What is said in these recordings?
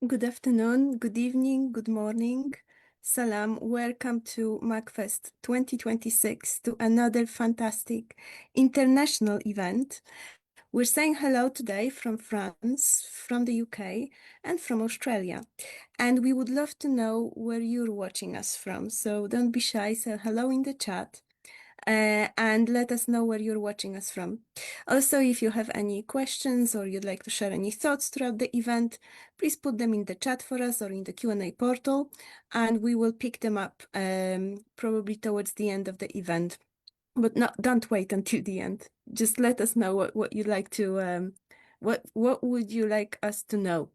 Good afternoon, good evening, good morning. Salam, welcome to MACFEST 2026, to another fantastic international event. We're saying hello today from France, from the UK, and from Australia. And we would love to know where you're watching us from. So don't be shy, say hello in the chat. And let us know where you're watching us from. Also, if you have any questions or you'd like to share any thoughts throughout the event, please put them in the chat for us or in the Q&A portal, and we will pick them up probably towards the end of the event. But don't wait until the end. Just let us know what you'd like to, what would you like us to know?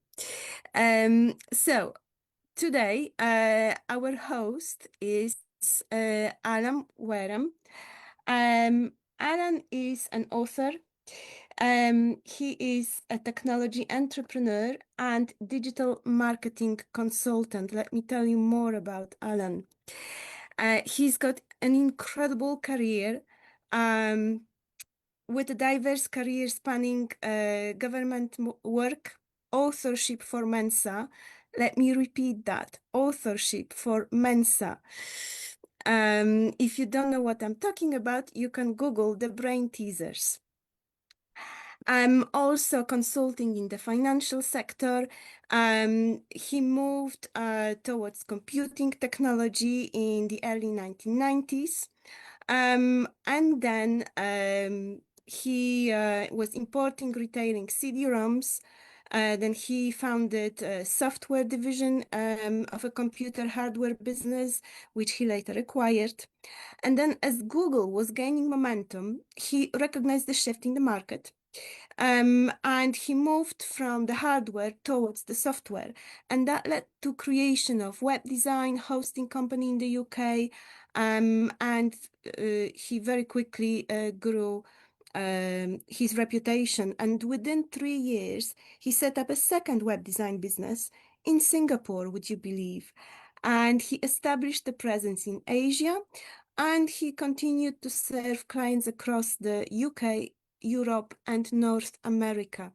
So today, our host is Alan Wareham. Alan is an author. He is a technology entrepreneur and digital marketing consultant. Let me tell you more about Alan. He's got an incredible career with a diverse career spanning government work, authorship for Mensa. Let me repeat that, authorship for Mensa. If you don't know what I'm talking about, you can Google the brain teasers. I'm also consulting in the financial sector. He moved towards computing technology in the early 1990s. And then he was importing, retailing CD-ROMs. Then he founded a software division of a computer hardware business, which he later acquired. And then as Google was gaining momentum, he recognized the shift in the market. And he moved from the hardware towards the software. And that led to creation of web design hosting company in the UK. And he very quickly grew his reputation. And within 3 years, he set up a second web design business in Singapore, would you believe? And he established a presence in Asia, and he continued to serve clients across the UK, Europe, and North America.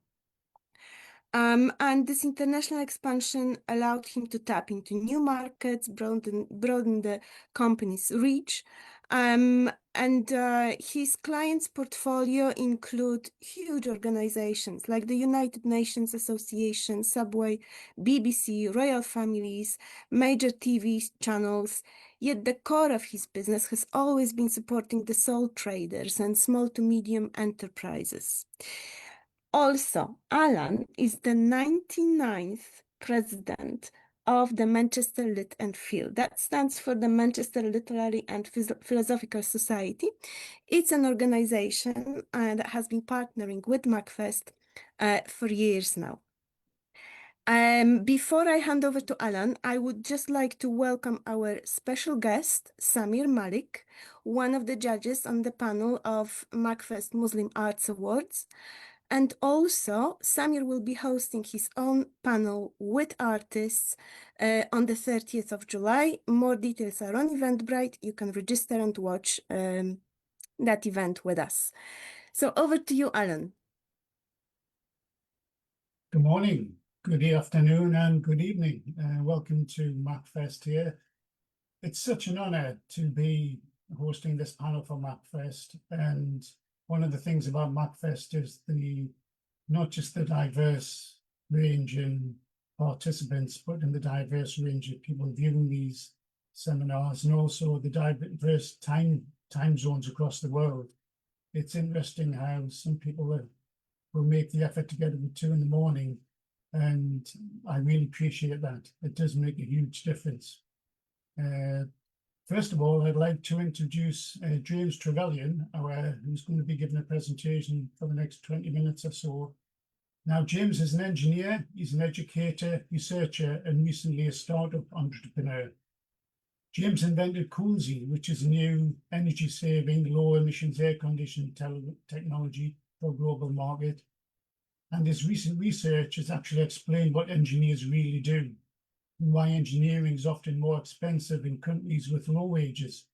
And this international expansion allowed him to tap into new markets, broaden the company's reach. And his clients' portfolio include huge organizations like the United Nations Association, Subway, BBC, royal families, major TV channels. Yet the core of his business has always been supporting the sole traders and small to medium enterprises. Also, Alan is the 99th president of the Manchester Lit and Phil. That stands for the Manchester Literary and Philosophical Society. It's an organization that has been partnering with MACFEST for years now. Before I hand over to Alan, I would just like to welcome our special guest, Samir Malik, one of the judges on the panel of MACFEST Muslim Arts Awards. And also, Samir will be hosting his own panel with artists on the 30th of July. More details are on Eventbrite. You can register and watch that event with us. So over to you, Alan. Good morning, good afternoon, and good evening. Welcome to MACFEST here. It's such an honor to be hosting this panel for MACFEST, and one of the things about MACFEST is not just the diverse range in participants, but in the diverse range of people viewing these seminars, and also the diverse time zones across the world. It's interesting how some people will make the effort to get up at 2 in the morning, and I really appreciate that. It does make a huge difference. First of all, I'd like to introduce James Trevelyan, who's going to be giving a presentation for the next 20 minutes or so. Now, James is an engineer, he's an educator, researcher, and recently a startup entrepreneur. James invented Coolzy, which is a new energy-saving, low-emissions air conditioning technology for a global market. And his recent research has actually explained what engineers really do, and why engineering is often more expensive in countries with low wages.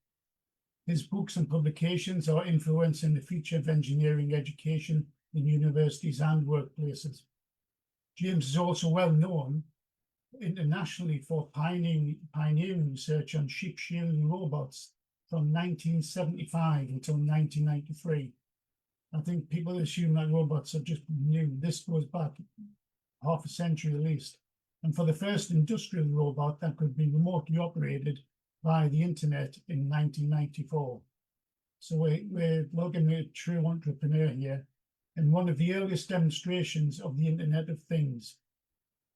His books and publications are influencing the future of engineering education in universities and workplaces. James is also well known internationally for pioneering research on sheep-shearing robots from 1975 until 1993. I think people assume that robots are just new. This goes back half a century at least. And for the first industrial robot that could be remotely operated via the internet in 1994. So we're looking at a true entrepreneur here, and one of the earliest demonstrations of the Internet of Things.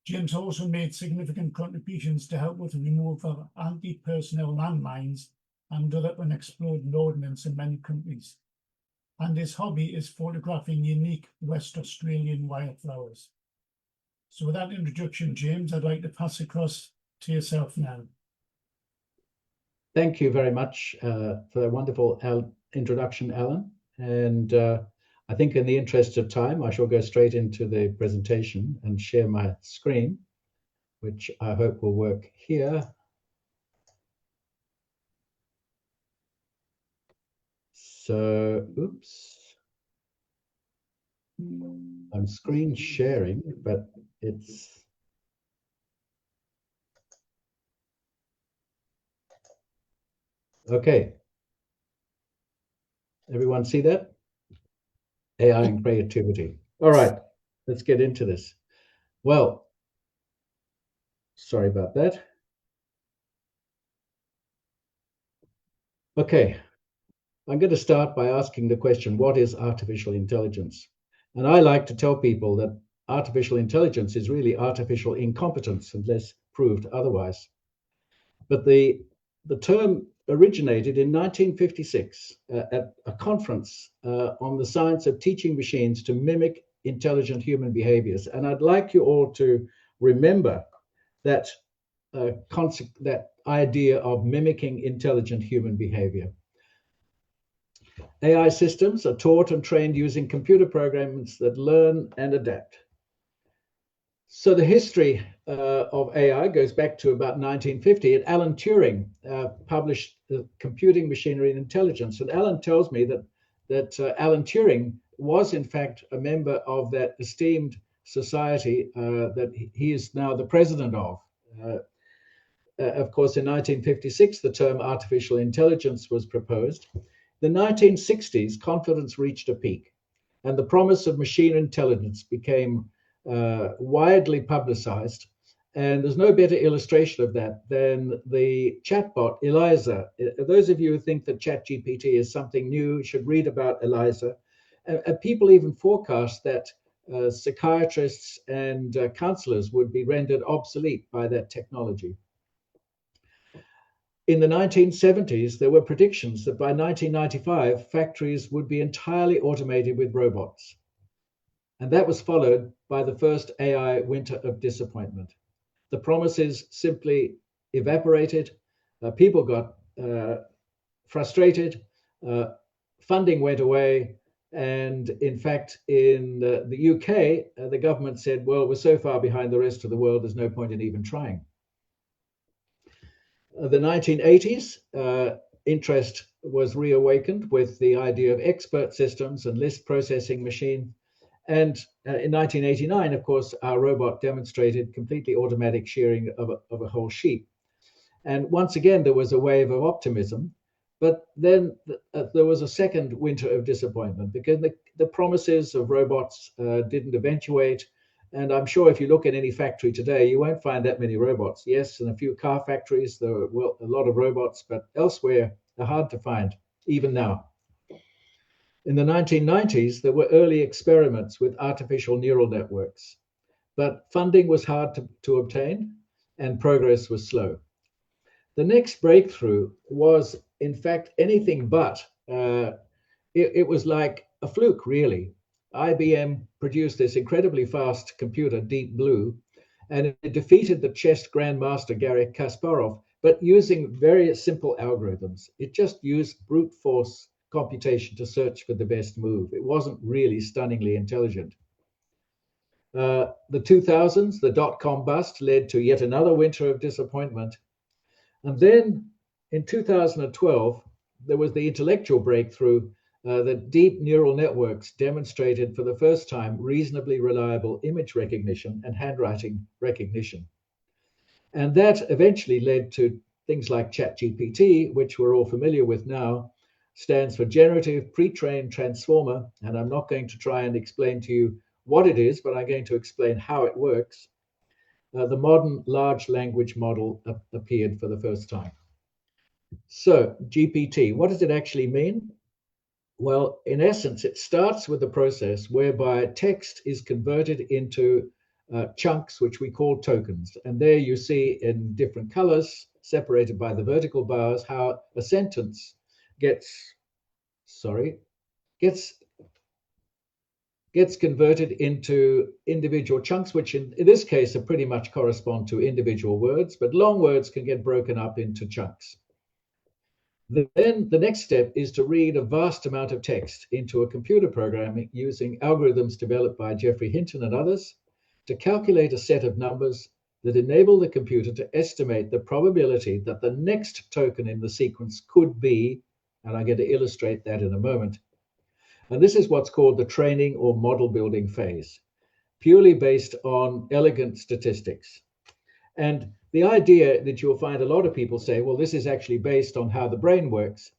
James also made significant contributions to help with the removal of anti-personnel landmines and other unexploded ordnance in many countries. And his hobby is photographing unique West Australian wildflowers. So with that introduction, James, I'd like to pass across to yourself now. Thank you very much for that wonderful introduction, Alan. And I think in the interest of time, I shall go straight into the presentation and share my screen, which I hope will work here. So, oops. I'm screen sharing, but it's... Okay. Everyone see that? AI and creativity. All right, let's get into this. Well, sorry about that. Okay, I'm going to start by asking the question, what is artificial intelligence? And I like to tell people that artificial intelligence is really artificial incompetence unless proved otherwise. But the term originated in 1956 at a conference on the science of teaching machines to mimic intelligent human behaviors. And I'd like you all to remember that that idea of mimicking intelligent human behavior. AI systems are taught and trained using computer programs that learn and adapt. So the history of AI goes back to about 1950, and Alan Turing published Computing Machinery and Intelligence. And Alan tells me that Alan Turing was in fact a member of that esteemed society that he is now the president of. Of course, in 1956, the term artificial intelligence was proposed. In the 1960s, confidence reached a peak, and the promise of machine intelligence became widely publicized. And there's no better illustration of that than the chatbot Eliza. Those of you who think that ChatGPT is something new should read about Eliza. People even forecast that psychiatrists and counselors would be rendered obsolete by that technology. In the 1970s, there were predictions that by 1995, factories would be entirely automated with robots. And that was followed by the first AI winter of disappointment. The promises simply evaporated. People got frustrated. Funding went away. And in fact, in the UK, the government said, well, we're so far behind the rest of the world, there's no point in even trying. The 1980s, interest was reawakened with the idea of expert systems and list processing machine. And in 1989, of course, our robot demonstrated completely automatic shearing of a whole sheep. And once again, there was a wave of optimism. But then there was a second winter of disappointment because the promises of robots didn't eventuate. And I'm sure if you look at any factory today, you won't find that many robots. Yes, in a few car factories, there are a lot of robots, but elsewhere, they're hard to find, even now. In the 1990s, there were early experiments with artificial neural networks, but funding was hard to obtain and progress was slow. The next breakthrough was, in fact, anything but. It was like a fluke, really. IBM produced this incredibly fast computer, Deep Blue, and it defeated the chess grandmaster Garry Kasparov, but using very simple algorithms. It just used brute force computation to search for the best move. It wasn't really stunningly intelligent. The 2000s, the dot-com bust led to yet another winter of disappointment. And then in 2012, there was the intellectual breakthrough that deep neural networks demonstrated for the first time reasonably reliable image recognition and handwriting recognition. And that eventually led to things like ChatGPT, which we're all familiar with now, stands for Generative Pre-trained Transformer. And I'm not going to try and explain to you what it is, but I'm going to explain how it works. The modern large language model appeared for the first time. So GPT, what does it actually mean? Well, in essence, it starts with a process whereby text is converted into chunks, which we call tokens. And there you see in different colors, separated by the vertical bars, how a sentence gets converted into individual chunks, which in this case are pretty much correspond to individual words, but long words can get broken up into chunks. Then the next step is to read a vast amount of text into a computer program using algorithms developed by Geoffrey Hinton and others to calculate a set of numbers that enable the computer to estimate the probability that the next token in the sequence could be, and I'm going to illustrate that in a moment. And this is what's called the training or model building phase, purely based on elegant statistics. And the idea that you'll find a lot of people say, well, this is actually based on how the brain works.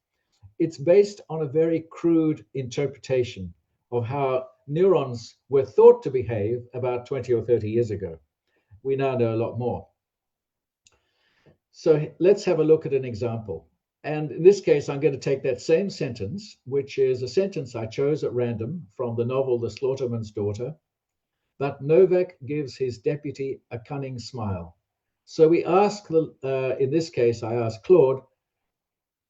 It's based on a very crude interpretation of how neurons were thought to behave about 20 or 30 years ago. We now know a lot more. So let's have a look at an example. And in this case, I'm going to take that same sentence, which is a sentence I chose at random from the novel The Slaughterman's Daughter. But Novak gives his deputy a cunning smile. So we ask, in this case, I ask Claude,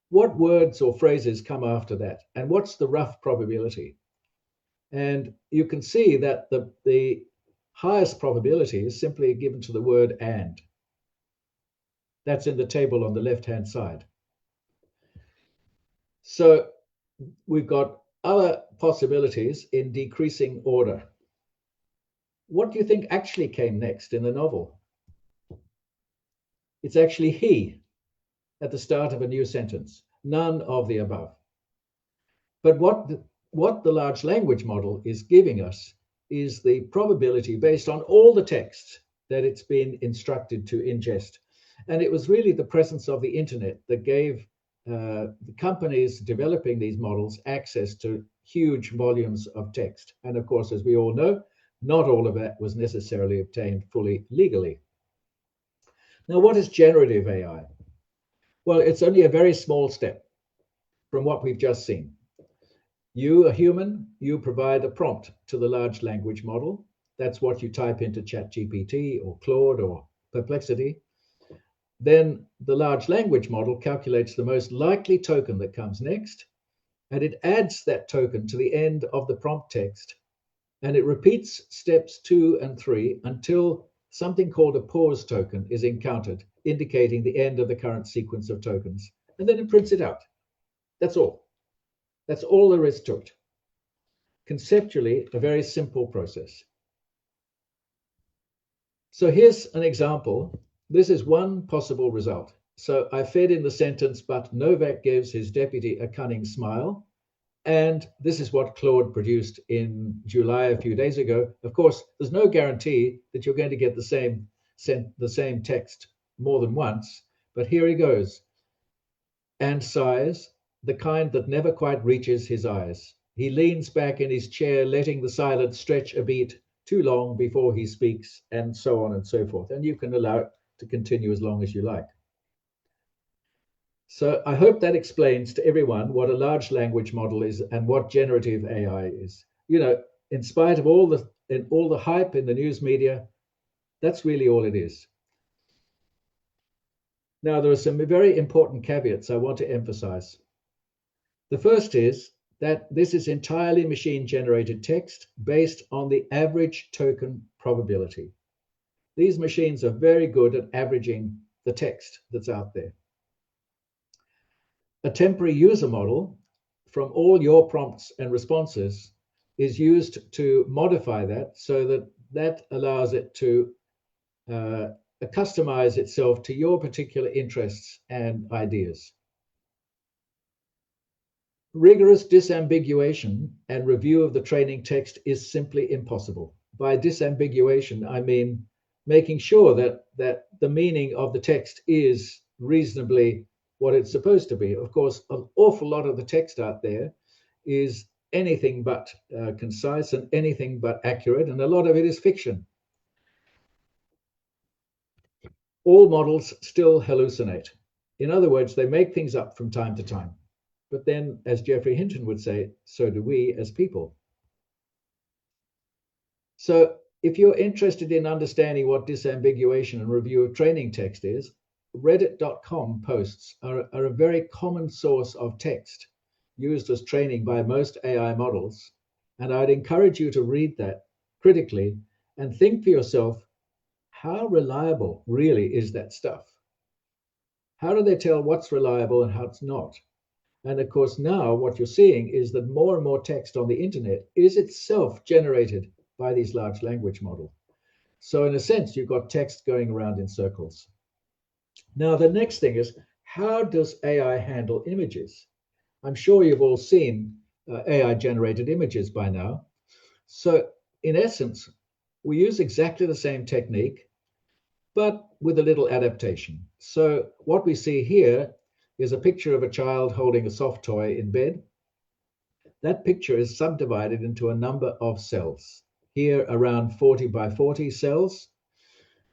what words or phrases come after that? And what's the rough probability? And you can see that the highest probability is simply given to the word and. That's in the table on the left-hand side. So we've got other possibilities in decreasing order. What do you think actually came next in the novel? It's actually he at the start of a new sentence, none of the above. But what the large language model is giving us is the probability based on all the texts that it's been instructed to ingest. And it was really the presence of the internet that gave the companies developing these models access to huge volumes of text. And of course, as we all know, not all of that was necessarily obtained fully legally. Now, what is generative AI? Well, it's only a very small step from what we've just seen. You, a human, you provide a prompt to the large language model. That's what you type into ChatGPT or Claude or Perplexity. Then the large language model calculates the most likely token that comes next, and it adds that token to the end of the prompt text. And it repeats steps 2 and 3 until something called a pause token is encountered, indicating the end of the current sequence of tokens. And then it prints it out. That's all. That's all there is to it. Conceptually, a very simple process. So here's an example. This is one possible result. So I fed in the sentence, but Novak gives his deputy a cunning smile. And this is what Claude produced in July a few days ago. Of course, there's no guarantee that you're going to get the same text more than once, but here he goes. And sighs, the kind that never quite reaches his eyes. He leans back in his chair, letting the silence stretch a beat too long before he speaks, and so on and so forth. And you can allow it to continue as long as you like. So I hope that explains to everyone what a large language model is and what generative AI is. You know, in spite of all the hype in the news media, that's really all it is. Now, there are some very important caveats I want to emphasize. The first is that this is entirely machine-generated text based on the average token probability. These machines are very good at averaging the text that's out there. A temporary user model from all your prompts and responses is used to modify that so that allows it to customize itself to your particular interests and ideas. Rigorous disambiguation and review of the training text is simply impossible. By disambiguation, I mean making sure that the meaning of the text is reasonably what it's supposed to be. Of course, an awful lot of the text out there is anything but concise and anything but accurate, and a lot of it is fiction. All models still hallucinate. In other words, they make things up from time to time. But then, as Geoffrey Hinton would say, so do we as people. So if you're interested in understanding what disambiguation and review of training text is, reddit.com posts are a very common source of text used as training by most AI models. And I'd encourage you to read that critically and think for yourself, how reliable really is that stuff? How do they tell what's reliable and how's not? And of course, now what you're seeing is that more and more text on the internet is itself generated by these large language models. So in a sense, you've got text going around in circles. Now, the next thing is, how does AI handle images? I'm sure you've all seen AI-generated images by now. So in essence, we use exactly the same technique, but with a little adaptation. So what we see here is a picture of a child holding a soft toy in bed. That picture is subdivided into a number of cells. Here, around 40 by 40 cells.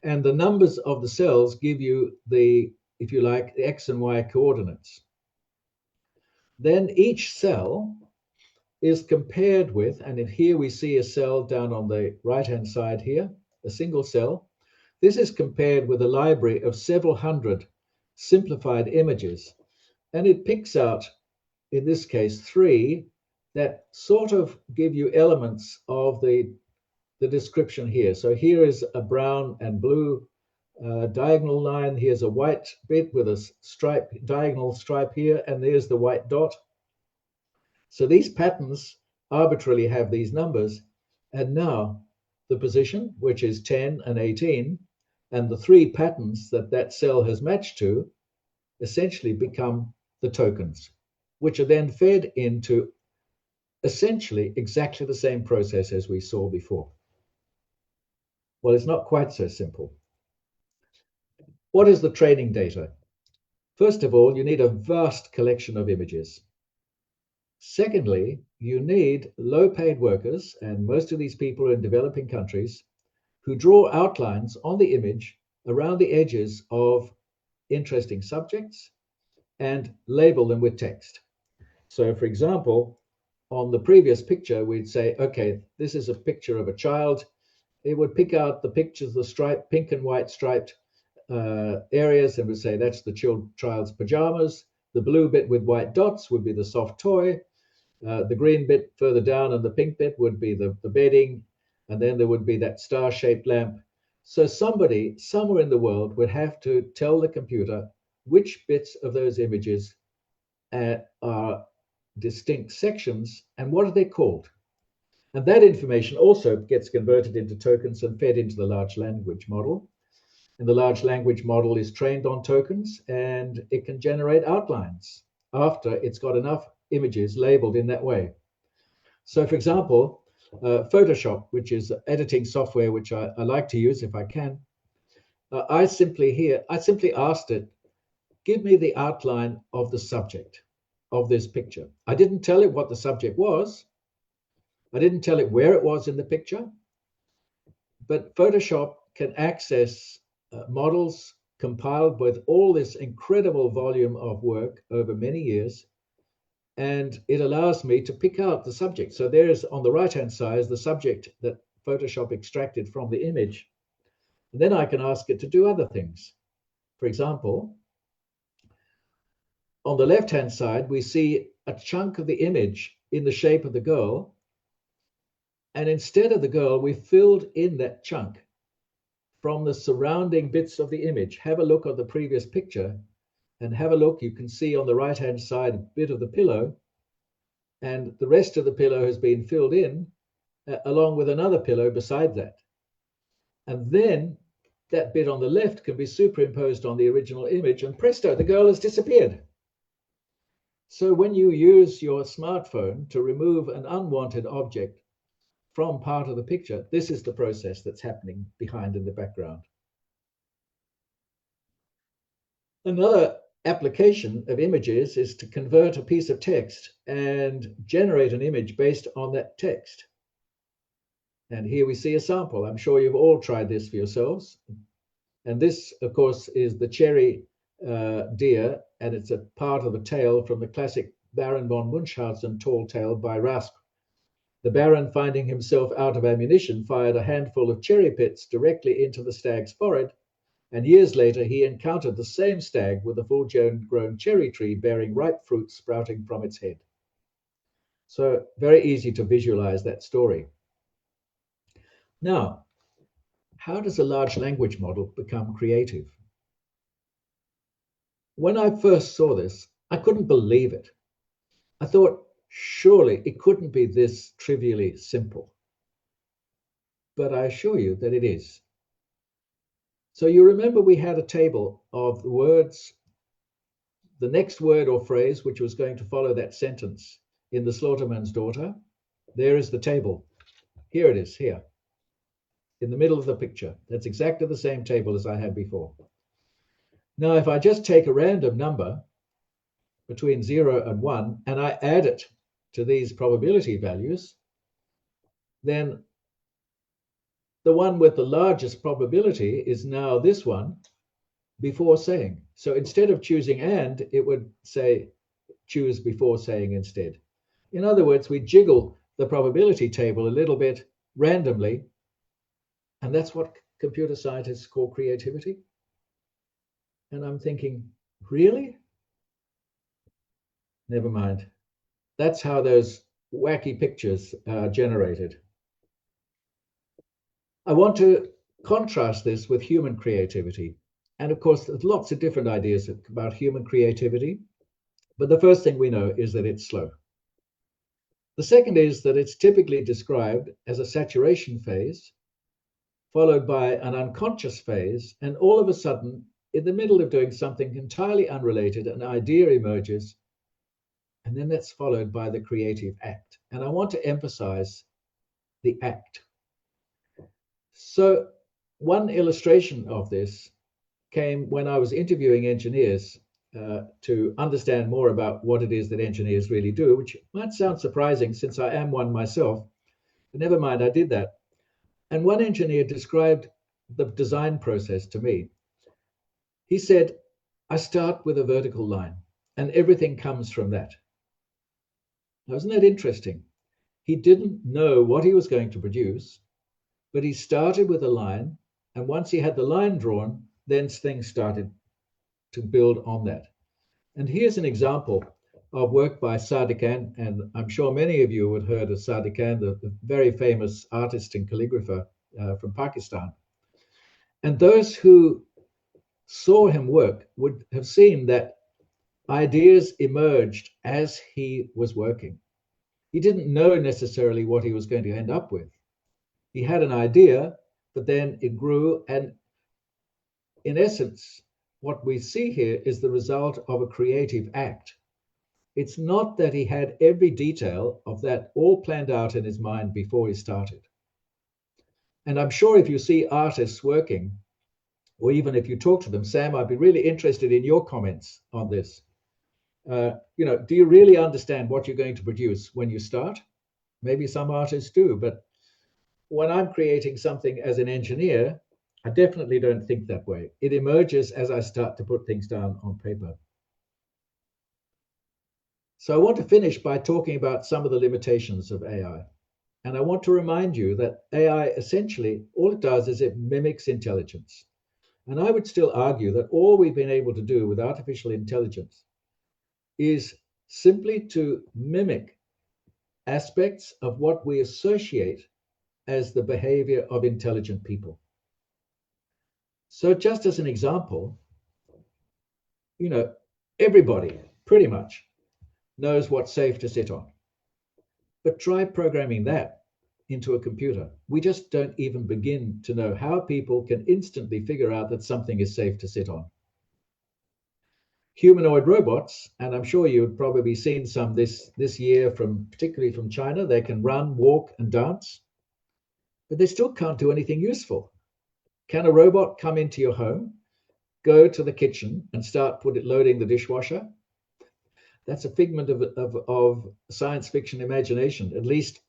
And the numbers of the cells give you the, if you like, the X and Y coordinates. Then each cell is compared with, and if here we see a cell down on the right-hand side here, a single cell. This is compared with a library of several hundred simplified images. And it picks out, in this case, 3 that sort of give you elements of the description here. So here is a brown and blue diagonal line. Here's a white bit with a stripe, diagonal stripe here, and there's the white dot. So these patterns arbitrarily have these numbers. And now the position, which is 10 and 18, and the 3 patterns that that cell has matched to essentially become the tokens, which are then fed into essentially exactly the same process as we saw before. Well, it's not quite so simple. What is the training data? First of all, you need a vast collection of images. Secondly, you need low-paid workers, and most of these people are in developing countries, who draw outlines on the image around the edges of interesting subjects and label them with text. So, for example, on the previous picture, we'd say, okay, this is a picture of a child. It would pick out the pictures, the striped, pink and white striped areas, and would say that's the child's pajamas. The blue bit with white dots would be the soft toy. The green bit further down and the pink bit would be the bedding. And then there would be that star-shaped lamp. So somebody somewhere in the world would have to tell the computer which bits of those images are distinct sections and what are they called. And that information also gets converted into tokens and fed into the large language model. And the large language model is trained on tokens, and it can generate outlines after it's got enough images labeled in that way. So, for example, Photoshop, which is editing software which I like to use if I can, I simply asked it, give me the outline of the subject of this picture. I didn't tell it what the subject was. I didn't tell it where it was in the picture, but Photoshop can access models compiled with all this incredible volume of work over many years, and it allows me to pick out the subject. So there's on the right-hand side is the subject that Photoshop extracted from the image. And then I can ask it to do other things. For example, on the left-hand side, we see a chunk of the image in the shape of the girl. And instead of the girl, we filled in that chunk from the surrounding bits of the image. Have a look at the previous picture and have a look. You can see on the right-hand side a bit of the pillow, and the rest of the pillow has been filled in along with another pillow beside that. And then that bit on the left can be superimposed on the original image, and presto, the girl has disappeared. So when you use your smartphone to remove an unwanted object from part of the picture, this is the process that's happening behind in the background. Another application of images is to convert a piece of text and generate an image based on that text. And here we see a sample. I'm sure you've all tried this for yourselves. And this, of course, is the cherry deer, and it's a part of a tale from the classic Baron von Munchausen tall tale by Rasp. The Baron, finding himself out of ammunition, fired a handful of cherry pits directly into the stag's forehead, and years later he encountered the same stag with a full-grown cherry tree bearing ripe fruit sprouting from its head. So very easy to visualize that story. Now, how does a large language model become creative? When I first saw this, I couldn't believe it. I thought, surely it couldn't be this trivially simple. But I assure you that it is. So you remember we had a table of the words, the next word or phrase which was going to follow that sentence in The Slaughterman's Daughter. There is the table. Here it is, here, in the middle of the picture. That's exactly the same table as I had before. Now, if I just take a random number between 0 and 1 and I add it to these probability values, then the one with the largest probability is now this one before saying. So instead of choosing and, it would say choose before saying instead. In other words, we jiggle the probability table a little bit randomly, and that's what computer scientists call creativity. And I'm thinking, really? Never mind. That's how those wacky pictures are generated. I want to contrast this with human creativity. And of course, there's lots of different ideas about human creativity. But the first thing we know is that it's slow. The second is that it's typically described as a saturation phase, followed by an unconscious phase, and all of a sudden, in the middle of doing something entirely unrelated, an idea emerges, and then that's followed by the creative act. And I want to emphasize the act. So one illustration of this came when I was interviewing engineers to understand more about what it is that engineers really do, which might sound surprising since I am one myself, but never mind, I did that. And one engineer described the design process to me. He said, I start with a vertical line and everything comes from that. Now, isn't that interesting? He didn't know what he was going to produce, but he started with a line, and once he had the line drawn, then things started to build on that. And here's an example of work by Sadiq Khan, and I'm sure many of you would have heard of Sadiq Khan, the very famous artist and calligrapher from Pakistan. And those who saw him work would have seen that ideas emerged as he was working. He didn't know necessarily what he was going to end up with. He had an idea, but then it grew. And in essence, what we see here is the result of a creative act. It's not that he had every detail of that all planned out in his mind before he started. And I'm sure if you see artists working, or even if you talk to them, Sam, I'd be really interested in your comments on this. Do you really understand what you're going to produce when you start? Maybe some artists do, but when I'm creating something as an engineer, I definitely don't think that way. It emerges as I start to put things down on paper. So I want to finish by talking about some of the limitations of AI. And I want to remind you that AI essentially, all it does is it mimics intelligence. And I would still argue that all we've been able to do with artificial intelligence is simply to mimic aspects of what we associate as the behavior of intelligent people. So just as an example, everybody pretty much knows what's safe to sit on. But try programming that into a computer. We just don't even begin to know how people can instantly figure out that something is safe to sit on. humanoid robots, and I'm sure you've probably seen some this year particularly from China. They can run, walk, and dance, but they still can't do anything useful. Can a robot come into your home, go to the kitchen, and start loading the dishwasher? That's a figment of science fiction imagination, at least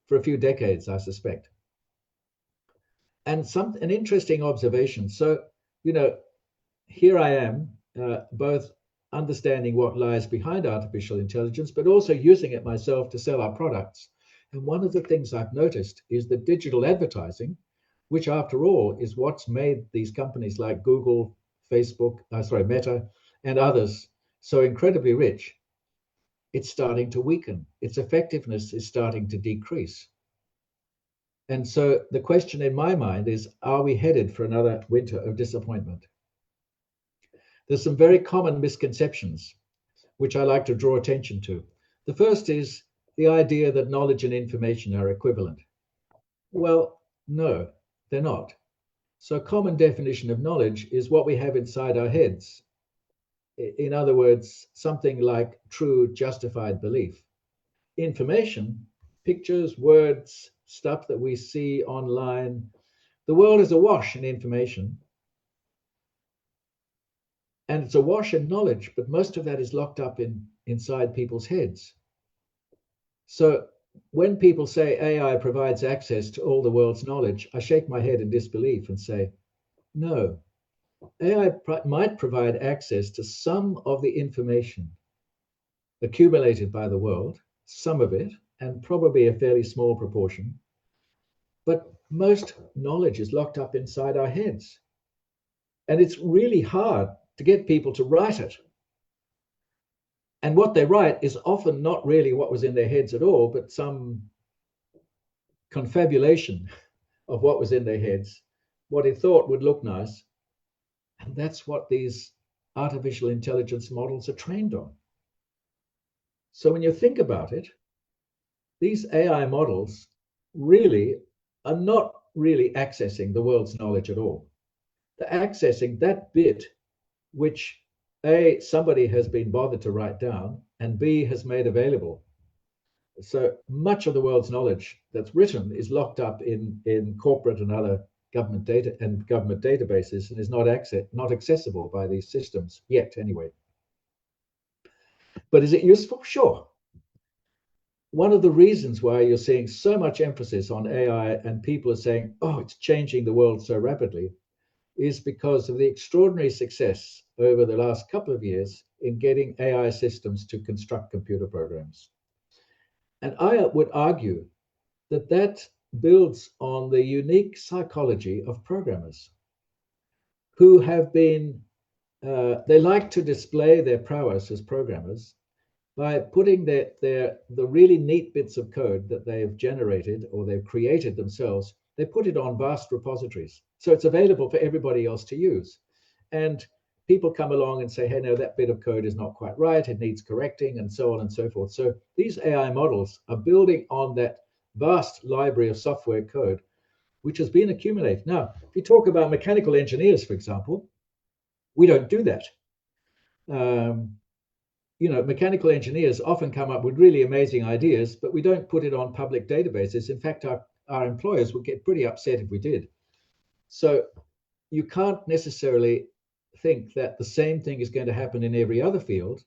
for a few decades, I suspect. And an interesting observation. So, here I am, both understanding what lies behind artificial intelligence, but also using it myself to sell our products. And one of the things I've noticed is that digital advertising, which after all is what's made these companies like Google, Facebook, Meta, and others so incredibly rich, it's starting to weaken. Its effectiveness is starting to decrease. And so the question in my mind is, are we headed for another winter of disappointment? There's some very common misconceptions, which I like to draw attention to. The first is the idea that knowledge and information are equivalent. Well, no, they're not. So a common definition of knowledge is what we have inside our heads. In other words, something like true, justified belief. Information, pictures, words, stuff that we see online. The world is awash in information. And it's awash in knowledge, but most of that is locked up inside people's heads. So when people say AI provides access to all the world's knowledge, I shake my head in disbelief and say, no, AI might provide access to some of the information accumulated by the world, some of it, and probably a fairly small proportion. But most knowledge is locked up inside our heads. And it's really hard to get people to write it. And what they write is often not really what was in their heads at all, but some confabulation of what was in their heads, what they thought would look nice. And that's what these artificial intelligence models are trained on. So when you think about it, these AI models really are not really accessing the world's knowledge at all. They're accessing that bit which A, somebody has been bothered to write down, and B, has made available. So much of the world's knowledge that's written is locked up in corporate and other government data and government databases and is not accessible by these systems yet anyway. But is it useful? Sure. One of the reasons why you're seeing so much emphasis on AI and people are saying, oh, it's changing the world so rapidly, is because of the extraordinary success over the last couple of years in getting AI systems to construct computer programs. And I would argue that that builds on the unique psychology of programmers who have been, they like to display their prowess as programmers by putting the really neat bits of code that they've generated or they've created themselves, they put it on vast repositories. So it's available for everybody else to use. And people come along and say, hey, no, that bit of code is not quite right. It needs correcting and so on and so forth. So these AI models are building on that vast library of software code, which has been accumulated. Now, if you talk about mechanical engineers, for example, we don't do that. Mechanical engineers often come up with really amazing ideas, but we don't put it on public databases. In fact, our employers would get pretty upset if we did. So you can't necessarily think that the same thing is going to happen in every other field,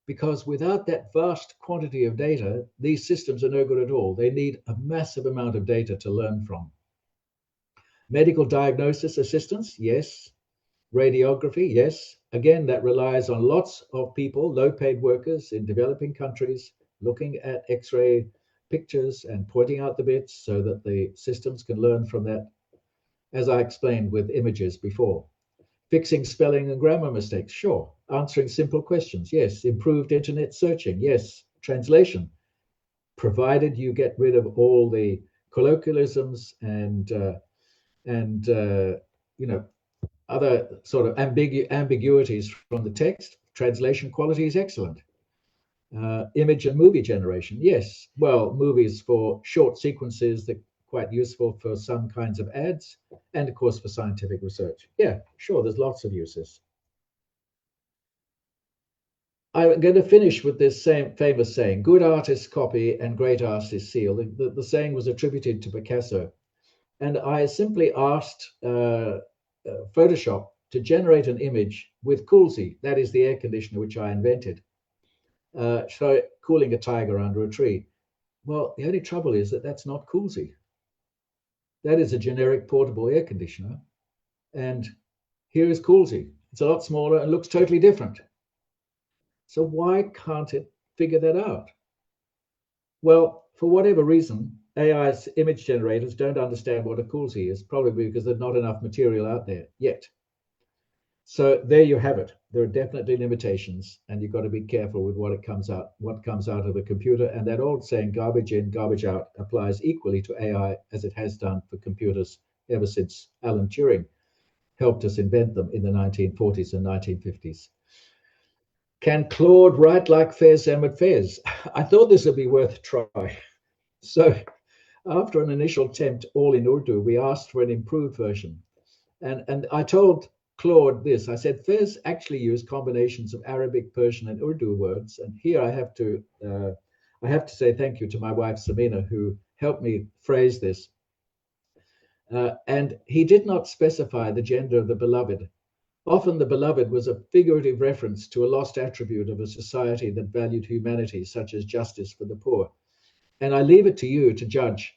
because without that vast quantity of data, these systems are no good at all. They need a massive amount of data to learn from. Medical diagnosis assistance, yes. Radiography, yes. Again, that relies on lots of people, low-paid workers in developing countries, looking at X-ray pictures and pointing out the bits so that the systems can learn from that, as I explained with images before. Fixing spelling and grammar mistakes, sure. Answering simple questions, yes. Improved internet searching, yes. Translation, provided you get rid of all the colloquialisms and other sort of ambiguities from the text. Translation quality is excellent. Image and movie generation, yes. Well, movies for short sequences that are quite useful for some kinds of ads, and of course for scientific research. Yeah, sure, there's lots of uses. I'm going to finish with this same famous saying, good artists copy and great artists steal. The saying was attributed to Picasso. And I simply asked Photoshop to generate an image with Coolsey, that is the air conditioner which I invented, so cooling a tiger under a tree. Well, the only trouble is that that's not Coolsey. That is a generic portable air conditioner. And here is Coolsey. It's a lot smaller and looks totally different. So why can't it figure that out? Well, for whatever reason, AI's image generators don't understand what a Coolsey is, probably because there's not enough material out there yet. So there you have it. There are definitely limitations, and you've got to be careful with what comes out of the computer. And that old saying, garbage in, garbage out, applies equally to AI as it has done for computers ever since Alan Turing helped us invent them in the 1940s and 1950s. Can Claude write like Fez Ahmed Fez? I thought this would be worth a try. So after an initial attempt, all in Urdu, we asked for an improved version. And I told Claude this. I said, Fez actually used combinations of Arabic, Persian, and Urdu words. And here I have to say thank you to my wife, Samina, who helped me phrase this. And he did not specify the gender of the beloved. Often the beloved was a figurative reference to a lost attribute of a society that valued humanity, such as justice for the poor. And I leave it to you to judge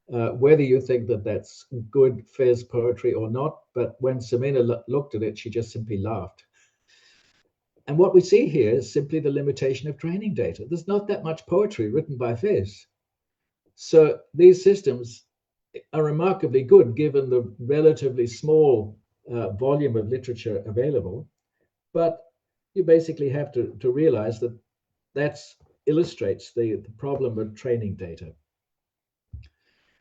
whether you think that that's good Fez poetry or not. But when Samina looked at it, she just simply laughed. And what we see here is simply the limitation of training data. There's not that much poetry written by Fez. So these systems are remarkably good given the relatively small volume of literature available. But you basically have to realize that that illustrates the problem of training data.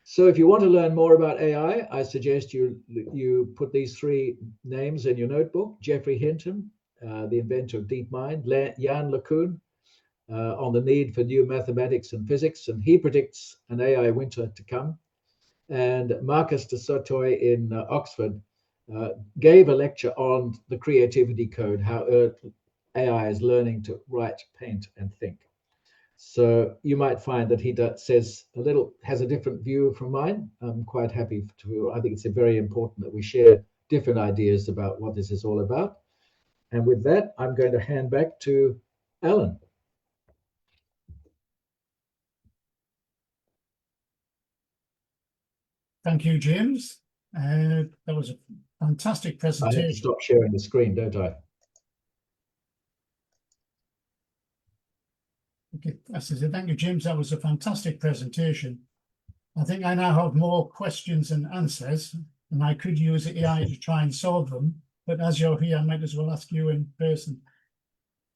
So if you want to learn more about AI, I suggest you put these three names in your notebook. Geoffrey Hinton, the inventor of DeepMind, Yann LeCun, on the need for new mathematics and physics, and he predicts an AI winter to come. And Marcus de Sotoy in Oxford gave a lecture on the creativity code, how AI is learning to write, paint, and think. So you might find that he has a different view from mine. I'm quite happy I think it's very important that we share different ideas about what this is all about. And with that, I'm going to hand back to Alan. Thank you, James. That was a fantastic I have to presentation. stop sharing the screen, don't I? Okay, I said, thank you, James. That was a fantastic presentation. I think I now have more questions and answers, and I could use AI to try and solve them. But as you're here, I might as well ask you in person.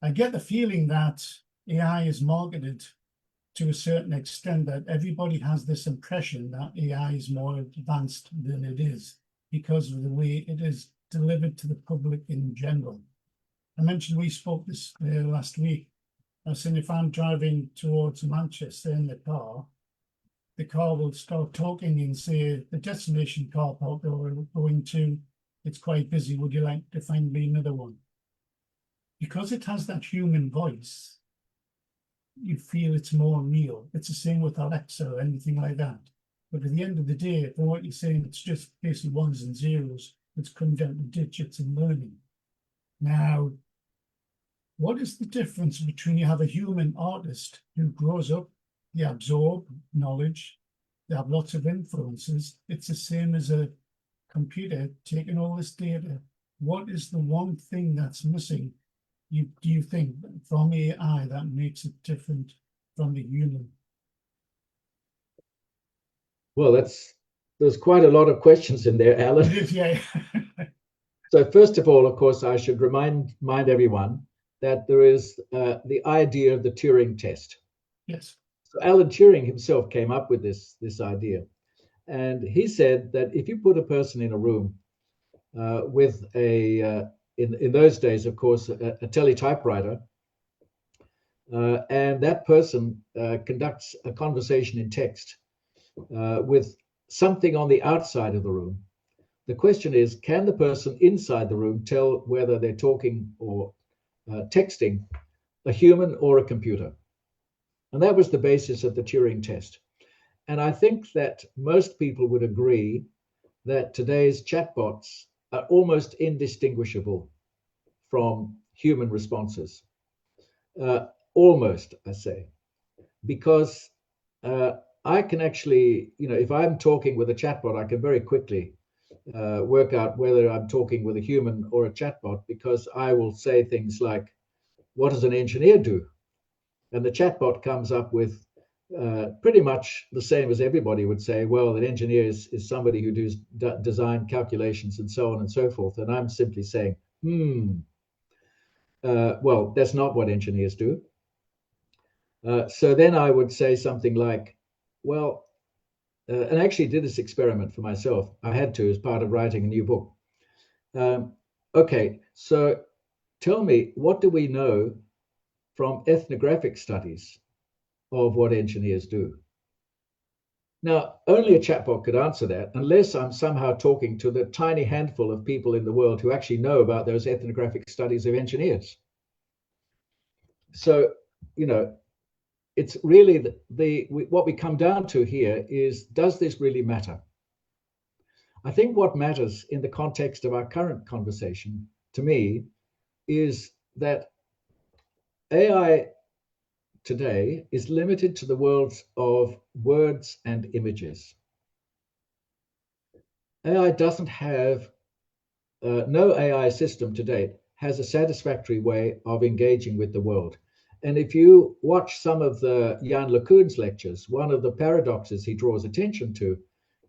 I get the feeling that AI is marketed to a certain extent, that everybody has this impression that AI is more advanced than it is because of the way it is delivered to the public in general. I mentioned we spoke this last week. I was saying if I'm driving towards Manchester in the car will start talking and say, the destination car park that we're going to, it's quite busy. Would you like to find me another one? Because it has that human voice, you feel it's more real. It's the same with Alexa or anything like that. But at the end of the day, for what you're saying, it's just basically ones and zeros. It's come down to digits and learning. Now, what is the difference between you have a human artist who grows up, they absorb knowledge, they have lots of influences. It's the same as a computer taking all this data. What is the one thing that's missing, do you think, from AI that makes it different from the human? Well, there's quite a lot of questions in there, Alan. Yeah. So first of all, of course, I should remind everyone that there is the idea of the Turing test. Yes. So Alan Turing himself came up with this idea. And he said that if you put a person in a room with in those days, of course, a teletypewriter, and that person conducts a conversation in text with something on the outside of the room, the question is, can the person inside the room tell whether they're talking or texting a human or a computer. And that was the basis of the Turing test. And I think that most people would agree that today's chatbots are almost indistinguishable from human responses. Almost, I say, because I can actually, if I'm talking with a chatbot, I can very quickly work out whether I'm talking with a human or a chatbot, because I will say things like, what does an engineer do? And the chatbot comes up with pretty much the same as everybody would say. Well, an engineer is somebody who does design calculations and so on and so forth. And I'm simply saying, well, that's not what engineers do. So then I would say something like, well, and I actually did this experiment for myself. I had to as part of writing a new book. Okay, so tell me, what do we know from ethnographic studies of what engineers do? Now, only a chatbot could answer that, unless I'm somehow talking to the tiny handful of people in the world who actually know about those ethnographic studies of engineers. So, it's really what we come down to here is, does this really matter? I think what matters in the context of our current conversation, to me, is that AI today is limited to the worlds of words and images. AI doesn't have, no AI system to date has a satisfactory way of engaging with the world. And if you watch some of the Jan LeCun's lectures, one of the paradoxes he draws attention to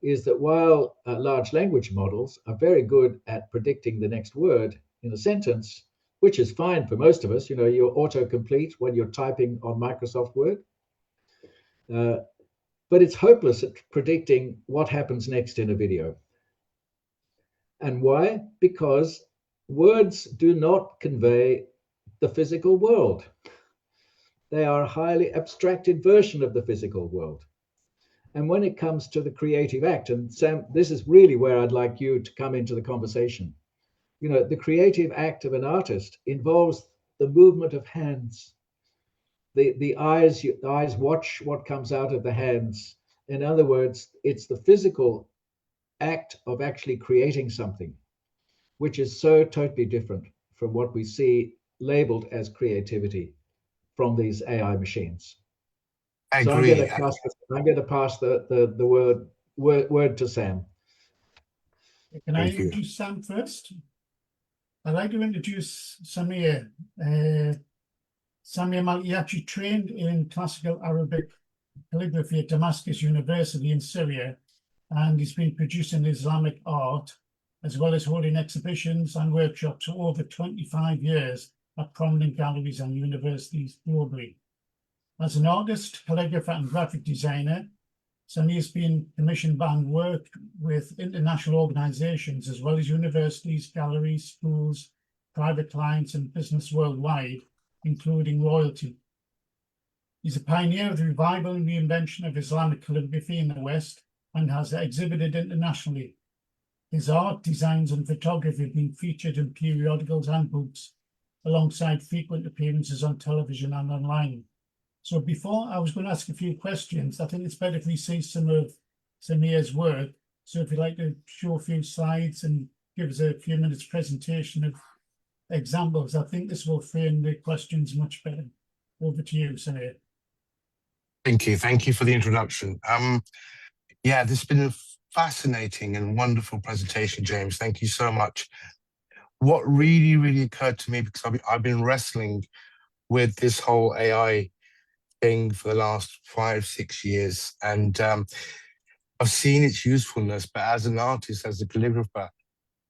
is that while large language models are very good at predicting the next word in a sentence, which is fine for most of us, you're autocomplete when you're typing on Microsoft Word, but it's hopeless at predicting what happens next in a video. And why? Because words do not convey the physical world. They are a highly abstracted version of the physical world. And when it comes to the creative act, and Sam, this is really where I'd like you to come into the conversation. The creative act of an artist involves the movement of hands. The eyes watch what comes out of the hands. In other words, it's the physical act of actually creating something, which is so totally different from what we see labeled as creativity from these AI machines. I So agree. I'm going to pass the word to Sam. Can I introduce Sam first? I'd like to introduce Samir. Samir Malki actually trained in classical Arabic calligraphy at Damascus University in Syria, and he's been producing Islamic art, as well as holding exhibitions and workshops for over 25 years at prominent galleries and universities globally. As an artist, calligrapher, and graphic designer, Samir's been commissioned and worked with international organizations, as well as universities, galleries, schools, private clients, and business worldwide, including royalty. He's a pioneer of the revival and reinvention of Islamic calligraphy in the West and has exhibited internationally. His art, designs, and photography have been featured in periodicals and books, alongside frequent appearances on television and online. So before I was going to ask a few questions, I think it's better if we see some of Samir's work. So if you'd like to show a few slides and give us a few minutes presentation of examples, I think this will frame the questions much better. Over to you, Samir. Thank you. Thank you for the introduction. Yeah, this has been a fascinating and wonderful presentation, James. Thank you so much. What really, really occurred to me, because I've been wrestling with this whole AI thing for the last 5-6 years, and I've seen its usefulness, but as an artist, as a calligrapher,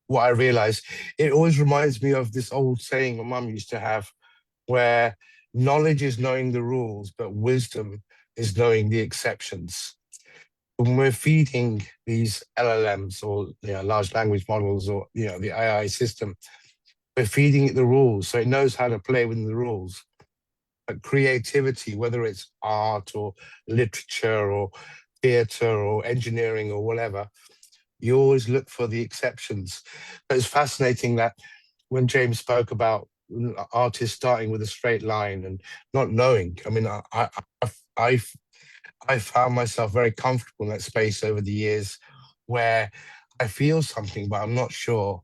what I realized, it always reminds me of this old saying my mum used to have, where knowledge is knowing the rules, but wisdom is knowing the exceptions. When we're feeding these LLMs or large language models or the AI system, we're feeding it the rules, so it knows how to play within the rules. But creativity, whether it's art or literature or theatre or engineering or whatever, you always look for the exceptions. But it's fascinating that when James spoke about artists starting with a straight line and not knowing. I mean, I found myself very comfortable in that space over the years where I feel something, but I'm not sure.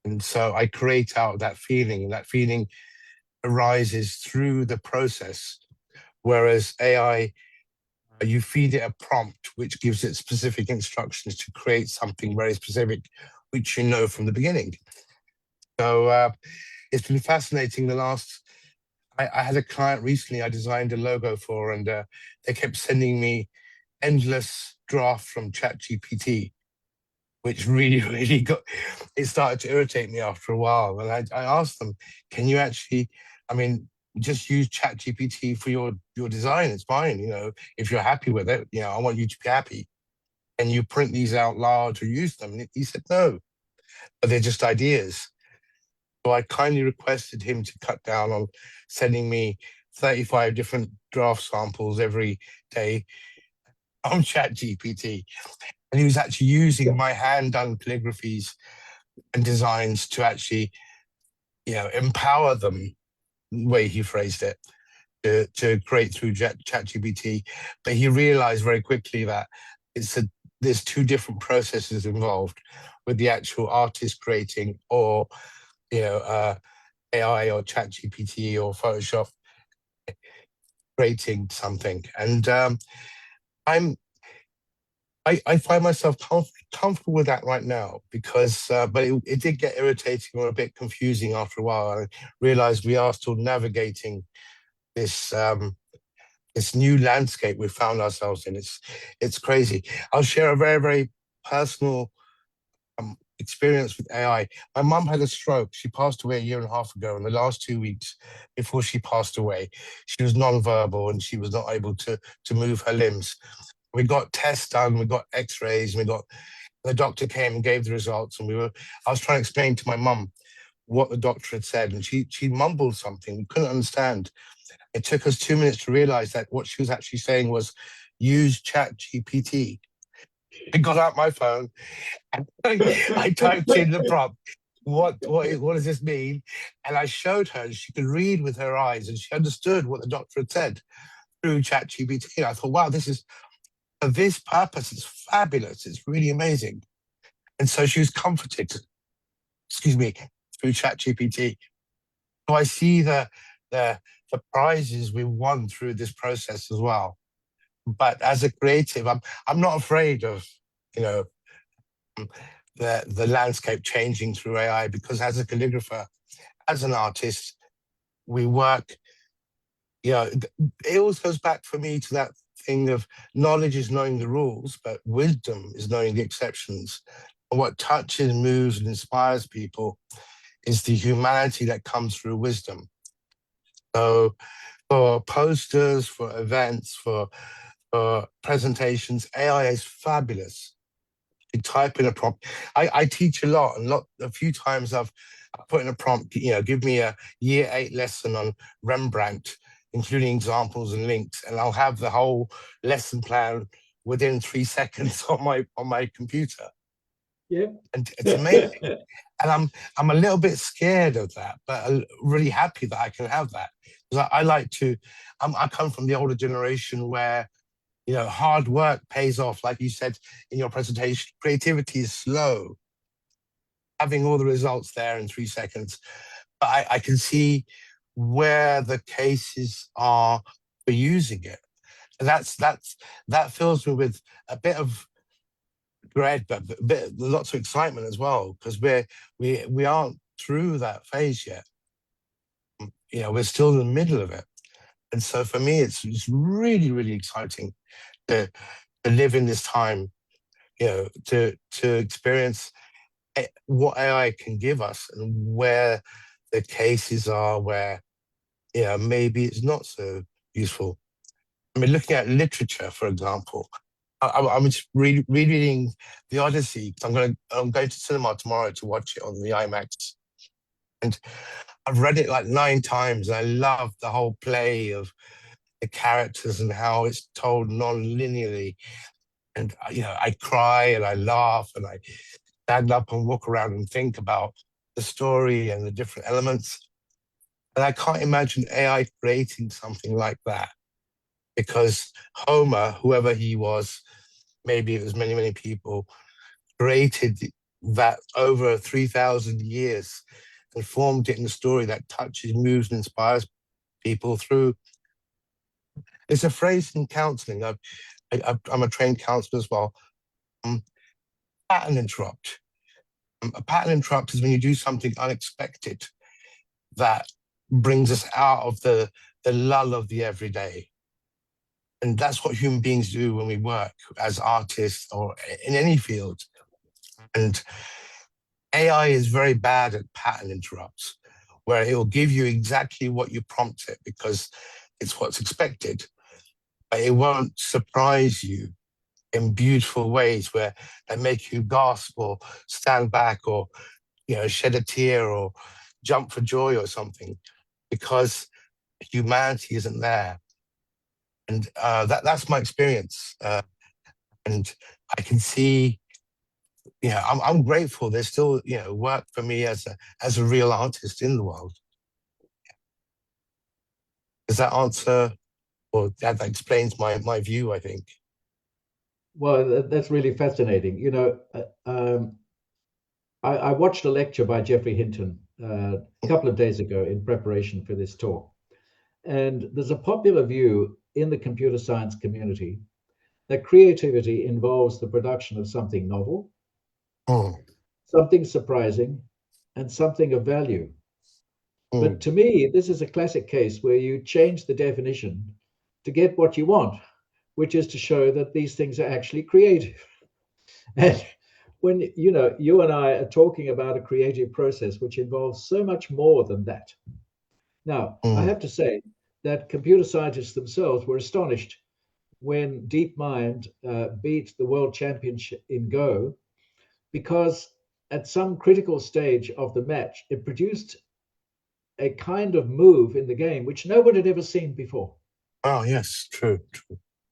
And so I create out that feeling, and that feeling arises through the process. Whereas AI, you feed it a prompt, which gives it specific instructions to create something very specific, which you know from the beginning. So it's been fascinating. I had a client recently I designed a logo for, and they kept sending me endless drafts from ChatGPT, which really, really it started to irritate me after a while. And I asked them, can you actually, I mean, just use ChatGPT for your design? It's fine, if you're happy with it, I want you to be happy. And you print these out large or use them? And he said, no, but they're just ideas. So I kindly requested him to cut down on sending me 35 different draft samples every day on ChatGPT. And he was actually using my hand-done calligraphies and designs to actually, empower them, the way he phrased it, to create through ChatGPT. But he realized very quickly that there's two different processes involved with the actual artist creating, or AI or ChatGPT or Photoshop creating something. And I find myself comfortable with that right now, because but it did get irritating or a bit confusing after a while. I realized we are still navigating this this new landscape we found ourselves in. It's crazy. I'll share a very, very personal experience with AI. My mum had a stroke. She passed away a year and a half ago. In the last 2 weeks before she passed away, she was non-verbal and she was not able to move her limbs. We got tests done, we got x-rays, the doctor came and gave the results, and I was trying to explain to my mum what the doctor had said, and she mumbled something we couldn't understand. It took us 2 minutes to realize that what she was actually saying was, use ChatGPT. I got out my phone and I typed in the prompt. What does this mean? And I showed her, and she could read with her eyes, and she understood what the doctor had said through ChatGPT. And I thought, wow, this is, for this purpose, it's fabulous. It's really amazing. And so she was comforted, through ChatGPT. So I see the prizes we won through this process as well. But as a creative, I'm not afraid of, the landscape changing through AI, because as a calligrapher, as an artist, we work, it always goes back for me to that thing of knowledge is knowing the rules, but wisdom is knowing the exceptions. And what touches, moves, and inspires people is the humanity that comes through wisdom. So for posters, for events, for presentations, AI is fabulous. You type in a prompt. I teach a lot, and a few times I've put in a prompt, give me a year 8 lesson on Rembrandt, including examples and links, and I'll have the whole lesson plan within 3 seconds on my computer. Yeah, and it's amazing. And I'm a little bit scared of that, but I'm really happy that I can have that, because I like to. I come from the older generation where hard work pays off. Like you said in your presentation, creativity is slow. Having all the results there in 3 seconds, but I can see where the cases are for using it. And that fills me with a bit of dread, but lots of excitement as well, because we aren't through that phase yet. We're still in the middle of it, and so for me, it's really, really exciting to live in this time. To experience what AI can give us, and where the cases are where maybe it's not so useful. I mean, looking at literature, for example, I'm just rereading the Odyssey. I'm going to cinema tomorrow to watch it on the IMAX, and I've read it like 9 times. I love the whole play of the characters and how it's told non-linearly. And I cry and I laugh and I stand up and walk around and think about the story and the different elements. And I can't imagine AI creating something like that, because Homer, whoever he was, maybe it was many, many people, created that over 3,000 years and formed it in a story that touches, moves, and inspires people through. It's a phrase in counseling. I'm a trained counselor as well. Pattern interrupt. A pattern interrupt is when you do something unexpected that brings us out of the lull of the everyday. And that's what human beings do when we work as artists or in any field. And AI is very bad at pattern interrupts, where it will give you exactly what you prompt it because it's what's expected, but it won't surprise you in beautiful ways where they make you gasp or stand back or, you know, shed a tear or jump for joy or something, because humanity isn't there. And that's my experience. And I can see, you know, I'm grateful there's still, you know, work for me as a real artist in the world. Does that answer, or that explains my view, I think? Well, that's really fascinating. You know, I watched a lecture by Jeffrey Hinton a couple of days ago in preparation for this talk. And there's a popular view in the computer science community that creativity involves the production of something novel, something surprising, and something of value. But to me, this is a classic case where you change the definition to get what you want, which is to show that these things are actually creative. And when, you know, you and I are talking about a creative process which involves so much more than that. Now, I have to say that computer scientists themselves were astonished when DeepMind beat the world championship in Go, because at some critical stage of the match, it produced a kind of move in the game which no one had ever seen before. Oh, yes, true.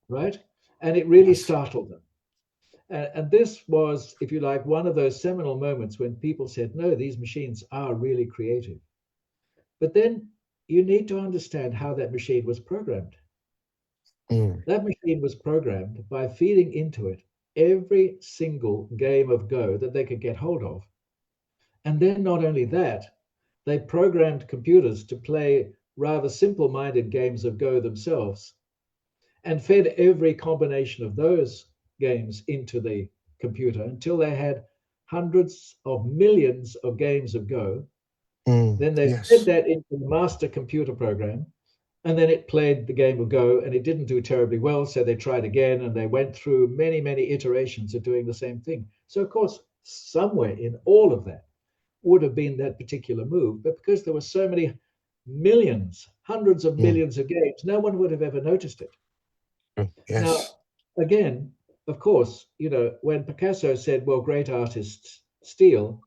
Right? And it really Yes. startled them. And this was, if you like, one of those seminal moments when people said, no, these machines are really creative. But then you need to understand how that machine was programmed. That machine was programmed by feeding into it every single game of Go that they could get hold of. And then not only that, they programmed computers to play rather simple-minded games of Go themselves and fed every combination of those games into the computer until they had hundreds of millions of games of Go. Then they fed that into the master computer program, and then it played the game of Go, and it didn't do terribly well, so they tried again, and they went through many, many iterations of doing the same thing. So, of course, somewhere in all of that would have been that particular move, but because there were so many millions, hundreds of millions of games, no one would have ever noticed it. Yes. Now, again, of course, you know, when Picasso said, well, great artists steal,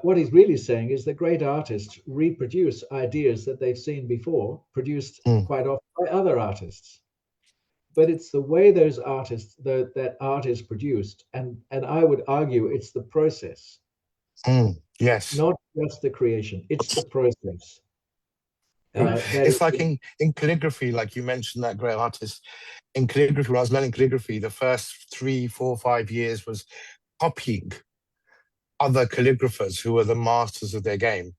what he's really saying is that great artists reproduce ideas that they've seen before, produced quite often by other artists. But it's the way those artists, that art is produced, and I would argue it's the process. Yes. Not just the creation, it's the process. It's like in calligraphy, like you mentioned, that great artist. In calligraphy, when I was learning calligraphy, the first 3, 4, 5 years was copying other calligraphers who were the masters of their game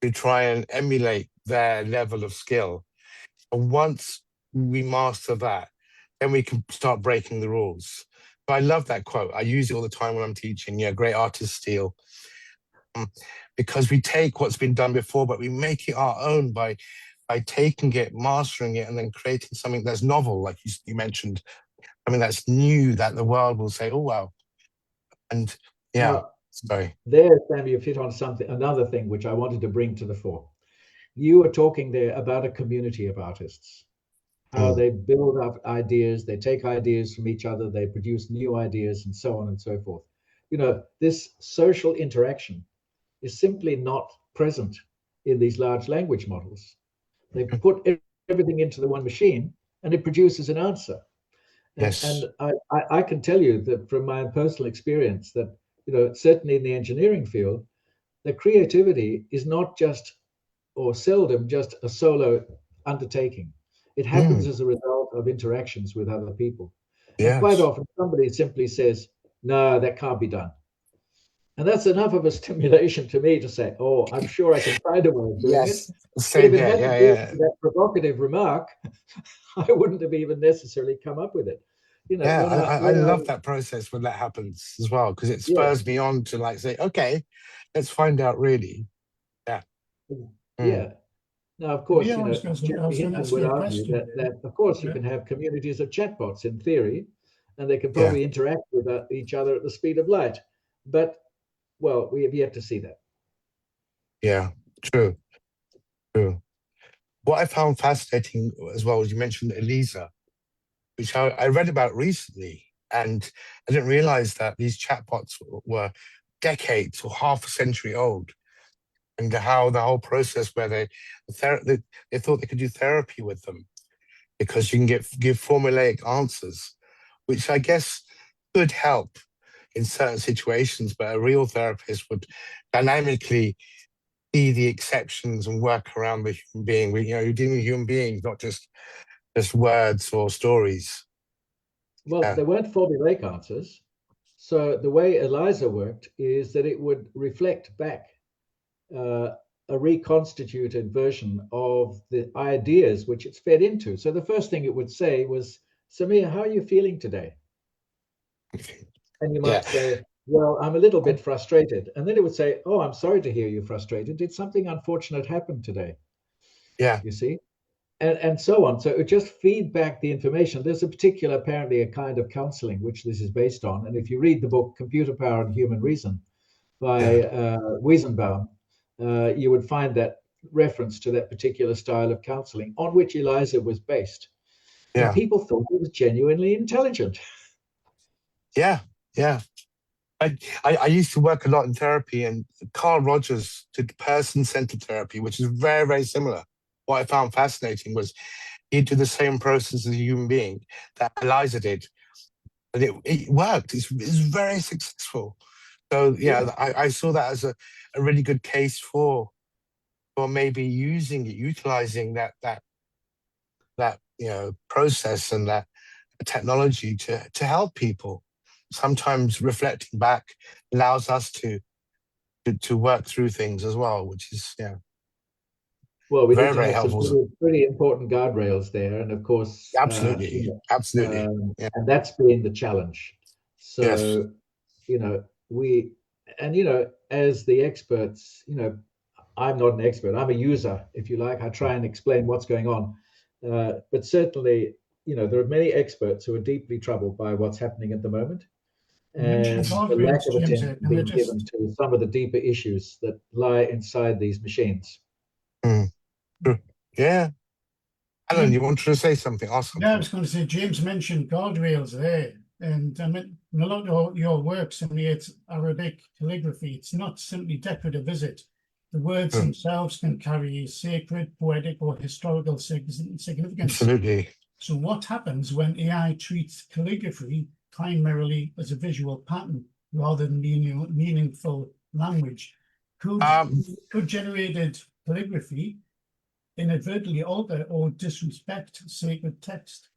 to try and emulate their level of skill. And once we master that, then we can start breaking the rules. But I love that quote. I use it all the time when I'm teaching. Yeah, great artists steal. Because we take what's been done before, but we make it our own by taking it, mastering it, and then creating something that's novel, like you mentioned, something that's new that the world will say, oh, wow. And yeah, sorry. There, Sam, you've hit on something, another thing which I wanted to bring to the fore. You were talking there about a community of artists, how they build up ideas, they take ideas from each other, they produce new ideas, and so on and so forth. You know, this social interaction is simply not present in these large language models. They put everything into the one machine and it produces an answer. Yes. And I can tell you that from my personal experience that, you know, certainly in the engineering field, the creativity is not just or seldom just a solo undertaking. It happens as a result of interactions with other people. And quite Yes. often somebody simply says, no, that can't be done. And that's enough of a stimulation to me to say, oh, I'm sure I can find a way of doing it. Yes. But if Same it here. hadn't Yeah, been yeah. for that provocative remark, I wouldn't have even necessarily come up with it. You know, Yeah, I when I love that process when that happens as well, because it yeah, spurs me on to like say, okay, let's find out really. Yeah. Mm. yeah. Now, of course, Yeah, you I know, was Jeremy going to Hinton ask would you a argue question there. that of course, you Yeah. can have communities of chatbots in theory, and they can Yeah. probably interact with each other at the speed of light. But, well, we have yet to see that. Yeah. True. True. What I found fascinating as well was you mentioned Elisa, which I read about recently, and I didn't realize that these chatbots were decades or half a century old, and how the whole process where they thought they could do therapy with them because you can give formulaic answers, which I guess could help in certain situations, but a real therapist would dynamically see the exceptions and work around the human being. You know, you're dealing with human beings, not just words or stories. Well, Yeah. there weren't formulaic answers. So the way ELIZA worked is that it would reflect back a reconstituted version of the ideas which it's fed into. So the first thing it would say was, Samir, how are you feeling today? And you Yeah. might say, well, I'm a little bit frustrated. And then it would say, oh, I'm sorry to hear you frustrated. Did something unfortunate happen today? Yeah. You see? And so on. So it would just feed back the information. There's a particular, apparently, a kind of counseling which this is based on. And if you read the book Computer Power and Human Reason by Wiesenbaum, you would find that reference to that particular style of counseling on which ELIZA was based. And Yeah. people thought it was genuinely intelligent. Yeah. Yeah. I used to work a lot in therapy, and Carl Rogers did person-centered therapy, which is very, very similar. What I found fascinating was he'd do the same process as a human being that Eliza did, and it worked. It's very successful. So yeah, I saw that as a really good case for maybe utilizing that process and that technology to help people. Sometimes reflecting back allows us to work through things as well, which is Well, we need very, to very have some helpful. pretty important guardrails there, and of course, Absolutely. Absolutely. Yeah. and that's been the challenge. Yes. So, you know, as the experts, I'm not an expert. I'm a user, if you like. I try and explain what's going on, but certainly, there are many experts who are deeply troubled by what's happening at the moment, You mentioned and the lack guardrails, of James. attention Can I being given just to some of the deeper issues that lie inside these machines. Mm. Yeah. Alan, James, you wanted to say something? Ask yeah, I something. was going to say, James mentioned guardrails there. And I mean, in a lot of your work, it's Arabic calligraphy. It's not simply decorative, is it? The words Mm. themselves can carry sacred, poetic, or historical significance. Absolutely. So what happens when AI treats calligraphy primarily as a visual pattern rather than meaningful language? Could generated calligraphy inadvertently alter or disrespect sacred text?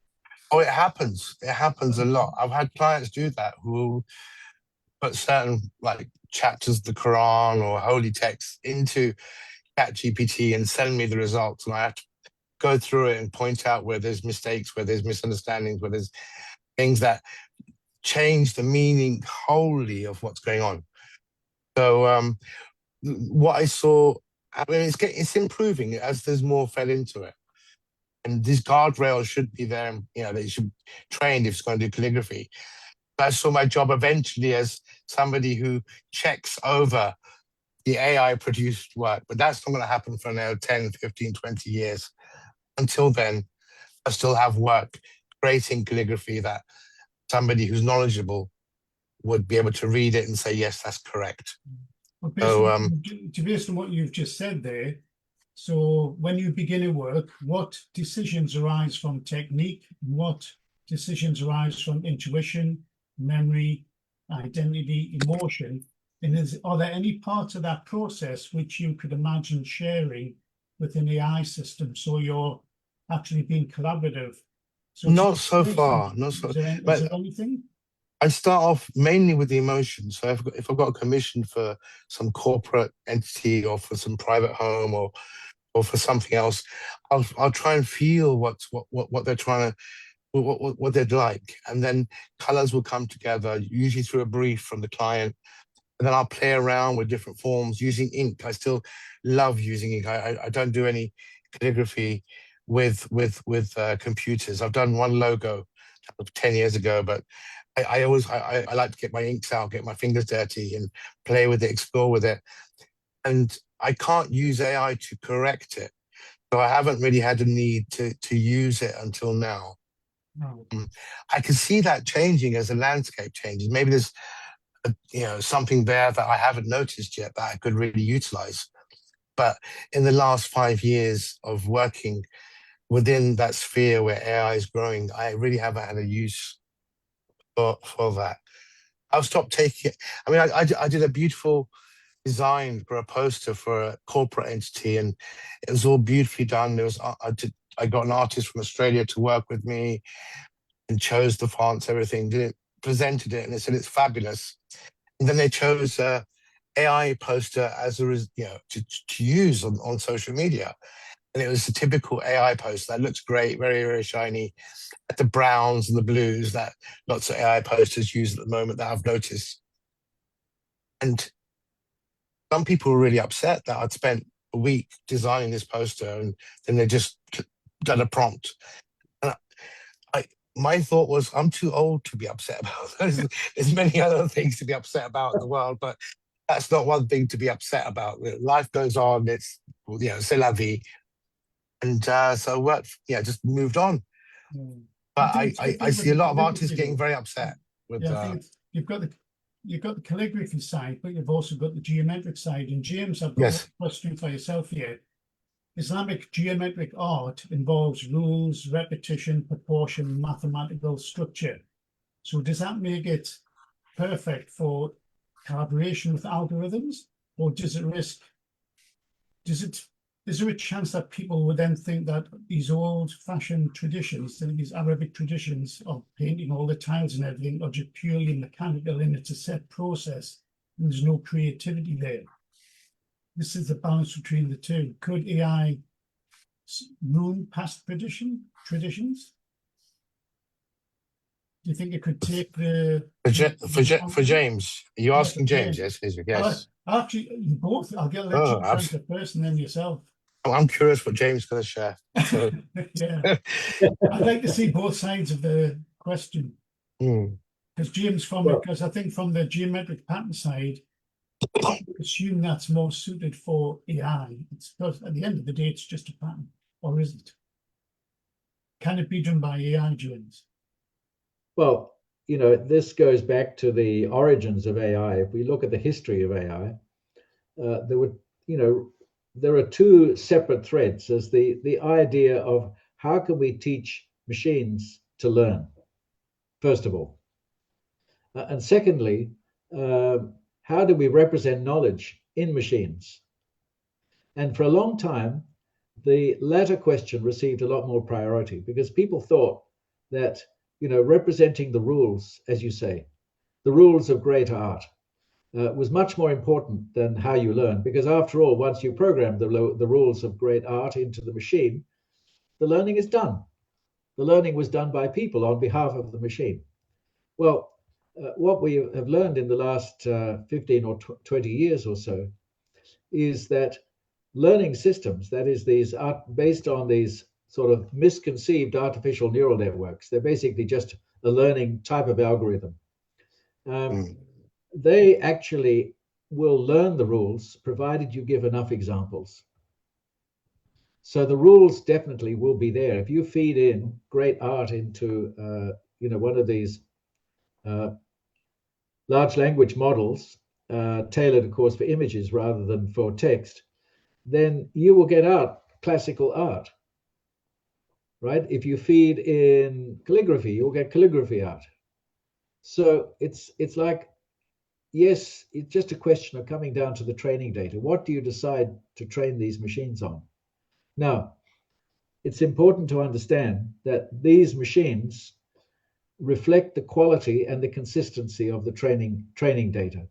Oh, it happens. It happens a lot. I've had clients do that who put certain like chapters of the Quran or holy texts into ChatGPT and send me the results, and I have to go through it and point out where there's mistakes, where there's misunderstandings, where there's things that change the meaning wholly of what's going on. So what I saw, I mean, it's improving as there's more fed into it. And these guardrails should be there, they should train if it's going to do calligraphy. But I saw my job eventually as somebody who checks over the AI produced work, but that's not going to happen for now 10, 15, 20 years. Until then, I still have work creating calligraphy that somebody who's knowledgeable would be able to read it and say, yes, that's correct. Well, So based on what you've just said there, so when you begin a work, what decisions arise from technique? What decisions arise from intuition, memory, identity, emotion? And are there any parts of that process which you could imagine sharing with an AI system, so you're actually being collaborative. So Not so far, not so. is But there anything? I start off mainly with the emotion. So if I've got a commission for some corporate entity or for some private home or for something else, I'll try and feel what they're trying to what they'd like, and then colors will come together usually through a brief from the client, and then I'll play around with different forms using ink. I still love using ink. I don't do any calligraphy with computers. I've done one logo 10 years ago, but I always I like to get my inks out, get my fingers dirty, and play with it, explore with it. And I can't use AI to correct it, so I haven't really had a need to use it until now. No. I can see that changing as the landscape changes. Maybe there's something there that I haven't noticed yet that I could really utilize. But in the last 5 years of working within that sphere where AI is growing, I really haven't had a use for that. I've stopped taking it. I mean, I did a beautiful design for a poster for a corporate entity, and it was all beautifully done. I got an artist from Australia to work with me and chose the fonts, everything, presented it, and they said it's fabulous. And then they chose a AI poster as to use on social media. And it was a typical AI poster that looks great, very, very shiny, at the browns and the blues that lots of AI posters use at the moment that I've noticed. And some people were really upset that I'd spent a week designing this poster and then they just done a prompt. And my thought was, I'm too old to be upset about. There's many other things to be upset about in the world, but that's not one thing to be upset about. Life goes on. It's, c'est la vie. And so work, just moved on. But I see a lot of artists getting very upset with. I think you've got the calligraphy side, but you've also got the geometric side. And James, I've got a question for yourself here. Islamic geometric art involves rules, repetition, proportion, mathematical structure. So does that make it perfect for collaboration with algorithms, or is there a chance that people would then think that these old-fashioned traditions, these Arabic traditions of painting all the tiles and everything, are just purely mechanical and it's a set process and there's no creativity there? This is the balance between the two. Could AI ruin past traditions? Do you think it could take the... For James, are you asking James? Yes. Actually, you both. I'll let you answer first and then yourself. I'm curious what James is going to share. So. Yeah. I'd like to see both sides of the question. Because James, because I think from the geometric pattern side, I assume that's more suited for AI. It's because at the end of the day, it's just a pattern, or is it? Can it be done by AI, James? Well, this goes back to the origins of AI. If we look at the history of AI, there are two separate threads. There's the idea of how can we teach machines to learn, first of all, and secondly, how do we represent knowledge in machines? And for a long time, the latter question received a lot more priority because people thought that, representing the rules, as you say, the rules of great art was much more important than how you learn. Because after all, once you program the rules of great art into the machine, the learning is done. The learning was done by people on behalf of the machine. Well, what we have learned in the last 15 or 20 years or so is that learning systems, that is, these are based on these sort of misconceived artificial neural networks. They're basically just a learning type of algorithm. They actually will learn the rules provided you give enough examples. So the rules definitely will be there. If you feed in great art into one of these large language models, tailored, of course, for images rather than for text, then you will get out classical art, right? If you feed in calligraphy, you'll get calligraphy art. So it's like, yes, it's just a question of coming down to the training data. What do you decide to train these machines on? Now, it's important to understand that these machines reflect the quality and the consistency of the training data.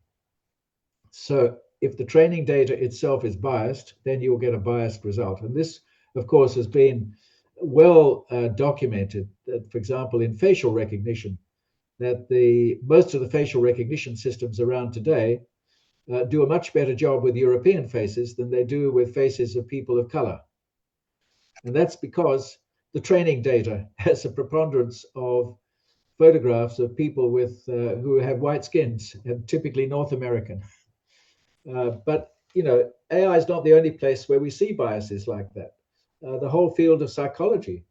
So if the training data itself is biased, then you'll get a biased result. And this, of course, has been well documented, that, for example, in facial recognition, that most of the facial recognition systems around today do a much better job with European faces than they do with faces of people of color. And that's because the training data has a preponderance of photographs of people with who have white skins, and typically North American. But AI is not the only place where we see biases like that. The whole field of psychology,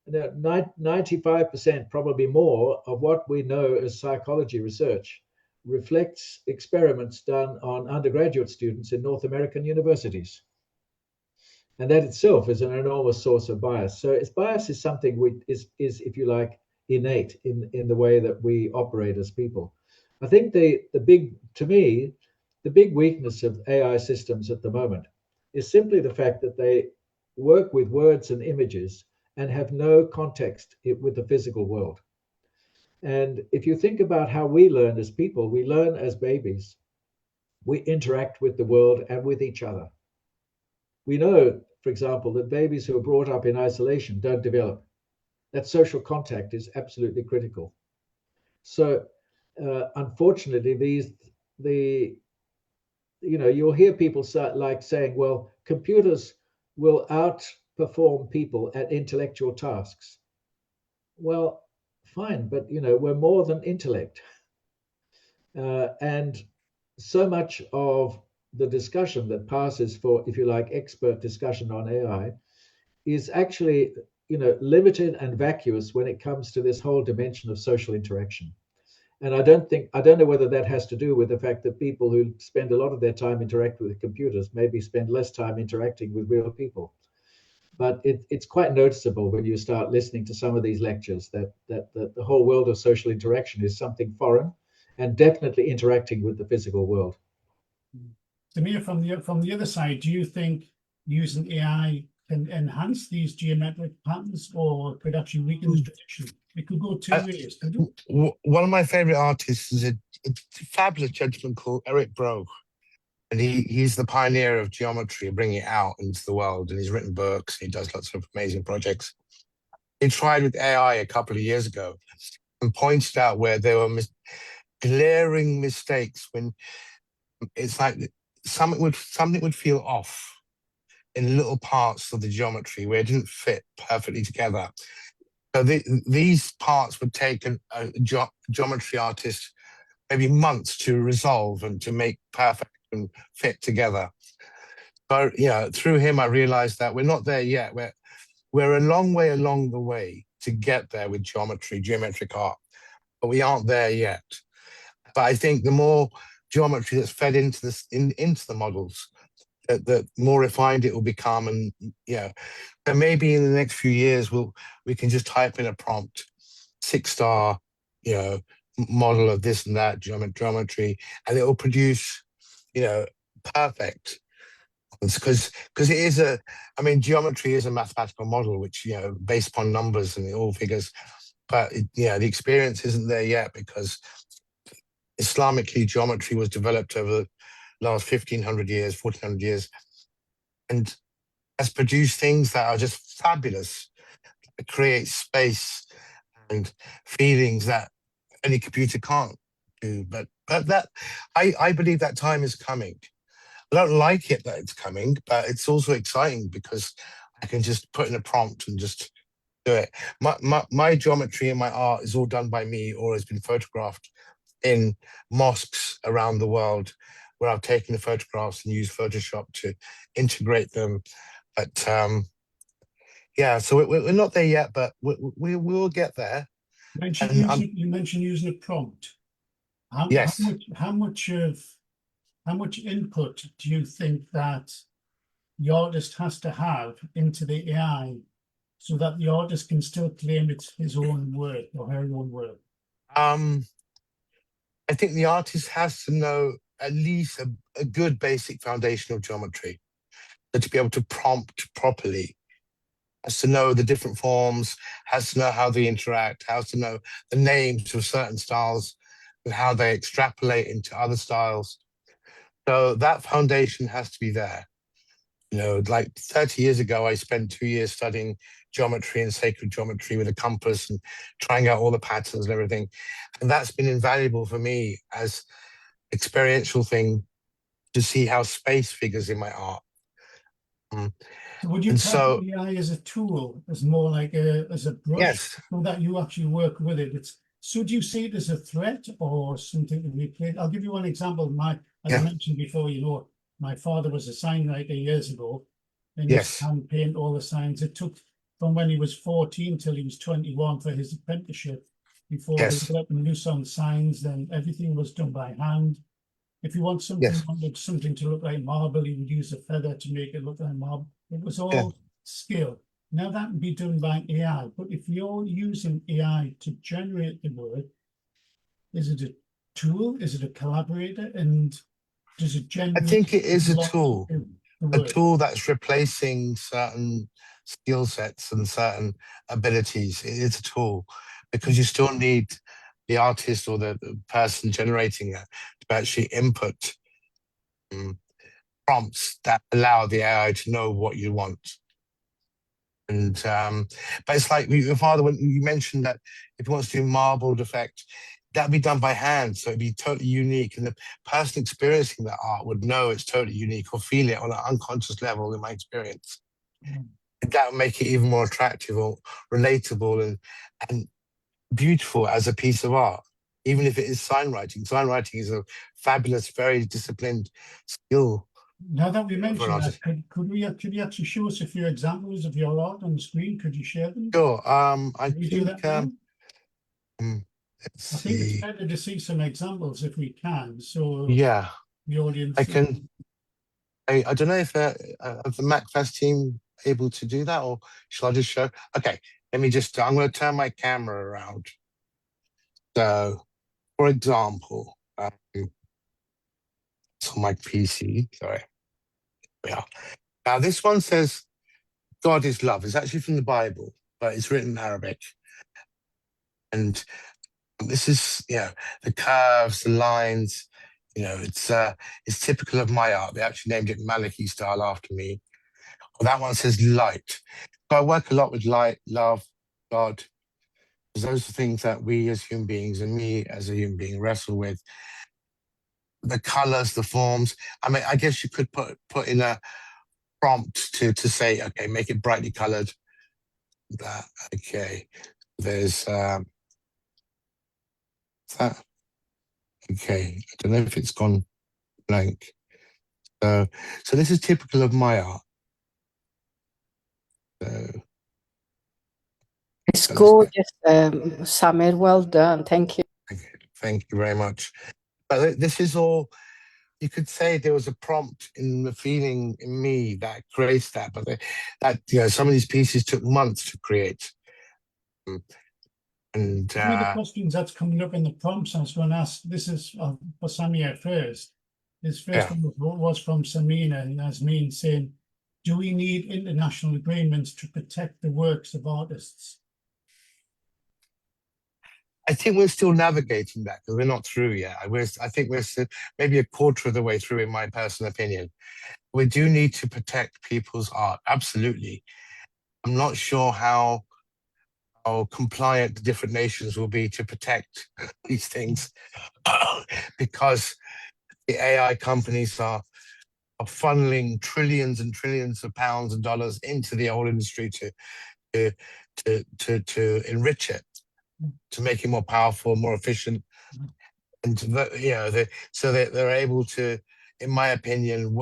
95%, probably more, of what we know as psychology research reflects experiments done on undergraduate students in North American universities. And that itself is an enormous source of bias. So bias is something which is, if you like, innate in the way that we operate as people. I think the big weakness of AI systems at the moment is simply the fact that they work with words and images and have no context with the physical world. And if you think about how we learn as people, we learn as babies. We interact with the world and with each other. We know, for example, that babies who are brought up in isolation don't develop. That social contact is absolutely critical. So, unfortunately, you'll hear people saying, well, computers will outperform people at intellectual tasks. Well, fine, but we're more than intellect. And so much of the discussion that passes for, if you like, expert discussion on AI is actually, limited and vacuous when it comes to this whole dimension of social interaction. And I don't know whether that has to do with the fact that people who spend a lot of their time interacting with computers maybe spend less time interacting with real people. But it's quite noticeable when you start listening to some of these lectures that the whole world of social interaction is something foreign and definitely interacting with the physical world. Samir, from the other side, do you think using AI can enhance these geometric patterns, or could actually weaken the tradition? It could go two ways. One of my favorite artists is a fabulous gentleman called Eric Brough. And he's the pioneer of geometry, bringing it out into the world. And he's written books. He does lots of amazing projects. He tried with AI a couple of years ago and pointed out where there were glaring mistakes when it's like something would feel off in little parts of the geometry where it didn't fit perfectly together. So these parts would take a geometry artist maybe months to resolve and to make perfect and fit together. But through him, I realized that we're not there yet. We're a long way along the way to get there with geometric art, but we aren't there yet. But I think the more geometry that's fed into the models, the more refined it will become. And and maybe in the next few years we can just type in a prompt, 6-star, model of this and that geometry, and it will produce, perfect. Because it is geometry is a mathematical model which based upon numbers and all figures, but the experience isn't there yet, because Islamically geometry was developed over the last 1,500 years, 1,400 years, and has produced things that are just fabulous. It creates space and feelings that any computer can't do. But that I believe that time is coming. I don't like it that it's coming, but it's also exciting because I can just put in a prompt and just do it. My geometry and my art is all done by me, or has been photographed in mosques around the world, where I've taken the photographs and used Photoshop to integrate them. But so we're not there yet, but we will get there. You mentioned using a prompt. Yes. How much input do you think that the artist has to have into the AI so that the artist can still claim it's his own work or her own work? I think the artist has to know at least a good basic foundation of geometry. So to be able to prompt properly, has to know the different forms, has to know how they interact, has to know the names of certain styles and how they extrapolate into other styles. So that foundation has to be there. You know, like 30 years ago, I spent 2 years studying geometry and sacred geometry with a compass and trying out all the patterns and everything. And that's been invaluable for me as experiential thing to see how space figures in my art. So would you And tag so, AI as a tool, as more like as a brush, yes, so that you actually work with it? So do you see it as a threat or something to replace? I'll give you one example. As I yeah, mentioned before, my father was a sign writer years ago, and he used to yes, hand paint all the signs. It took from when he was 14 till he was 21 for his apprenticeship before they yes, let him loose on signs. Then everything was done by hand. If you want yes, something to look like marble, he would use a feather to make it look like marble. It was yeah. all skill. Now that can be done by AI, but if you're using AI to generate the word, is it a tool? Is it a collaborator? And does it I generally think it is belong to the a word? tool that's replacing certain skill sets and certain abilities. It is a tool because you still need the artist or the person generating it to actually input prompts that allow the AI to know what you want. And but it's like your father, when you mentioned that if he wants to do marbled effect, that'd be done by hand, so it'd be totally unique, and the person experiencing that art would know it's totally unique or feel it on an unconscious level. In my experience, that would make it even more attractive or relatable and beautiful as a piece of art. Even if it is signwriting, signwriting is a fabulous, very disciplined skill Now that we for an mentioned artist. that, could you actually show us a few examples of your art on the screen? Could you share them? Sure. I Can we do that think now? let's I think it's see. better to see some examples if we can, so Yeah, the I audience. can. I don't know if are the MACFEST team able to do that, or shall I just show? Okay, let me just. I'm going to turn my camera around. So, for example, it's on my PC. Sorry, yeah. Now this one says God is love. It's actually from the Bible, but it's written in Arabic, and this is the curves, the lines. It's typical of my art. They actually named it Maliki style after me. Well, that one says light. So I work a lot with light, love, God, because those are things that we as human beings and me as a human being wrestle with. The colors, the forms. I mean, I guess you could put in a prompt to say, okay, make it brightly colored. That okay. There's that. Okay. I don't know if it's gone blank. So this is typical of my art. So It's gorgeous, Samir. Well done. Thank you. thank you very much. But this is all, you could say there was a prompt in the feeling in me that creates that, but some of these pieces took months to create. And One of the questions that's coming up in the prompts I was going to ask, this is for Samir first. His first one was from Samina, and Yasmin saying, do we need international agreements to protect the works of artists? I think we're still navigating that because we're not through yet. I think we're maybe a quarter of the way through, in my personal opinion. We do need to protect people's art, absolutely. I'm not sure how compliant the different nations will be to protect these things because the AI companies are funneling trillions and trillions of pounds and dollars into the whole industry to enrich it, to make it more powerful, more efficient, and so that they're able to, in my opinion,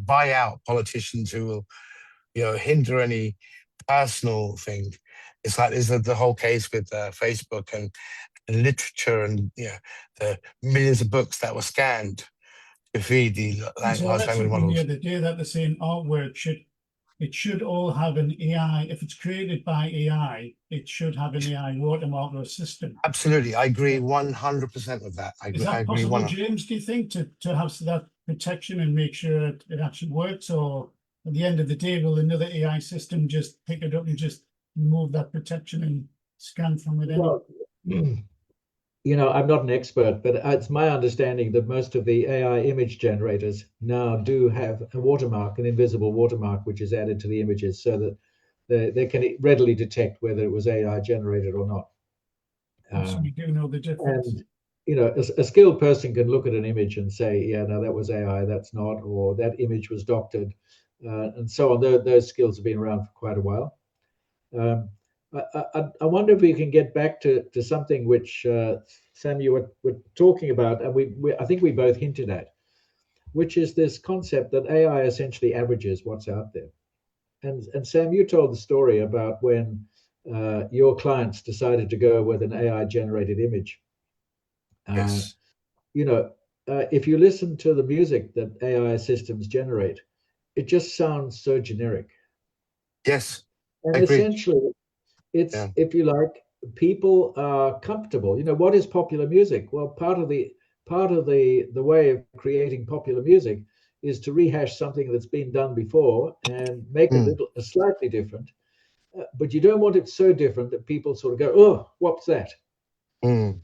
buy out politicians who will hinder any personal thing. It's like there's the whole case with Facebook and literature and the millions of books that were scanned to feed the So I large read language something the models. other day that the same artwork should all have an AI. If it's created by AI, it should have an AI watermark or system. Absolutely, I agree 100% with that. Is I that agree possible, 100%. James, do you think, to have that protection and make sure it actually works, or at the end of the day, will another AI system just pick it up and just remove that protection and scan from it anyway? Well, you know, I'm not an expert, but it's my understanding that most of the AI image generators now do have a watermark, an invisible watermark, which is added to the images so that they can readily detect whether it was AI generated or not. So we do know the difference. And, you know, a skilled person can look at an image and say, yeah, no, that was AI, that's not, or that image was doctored, and so on. Those skills have been around for quite a while. I wonder if we can get back to something which Sam, you were talking about, and I think we both hinted at, which is this concept that AI essentially averages what's out there. And Sam, you told the story about when your clients decided to go with an AI-generated image. Yes. You know, if you listen to the music that AI systems generate, it just sounds so generic. Yes. And I agree. essentially, it's, if you like, people are comfortable. You know, what is popular music? Well, part of the way of creating popular music is to rehash something that's been done before and make it slightly different. But you don't want it so different that people sort of go, oh, what's that? And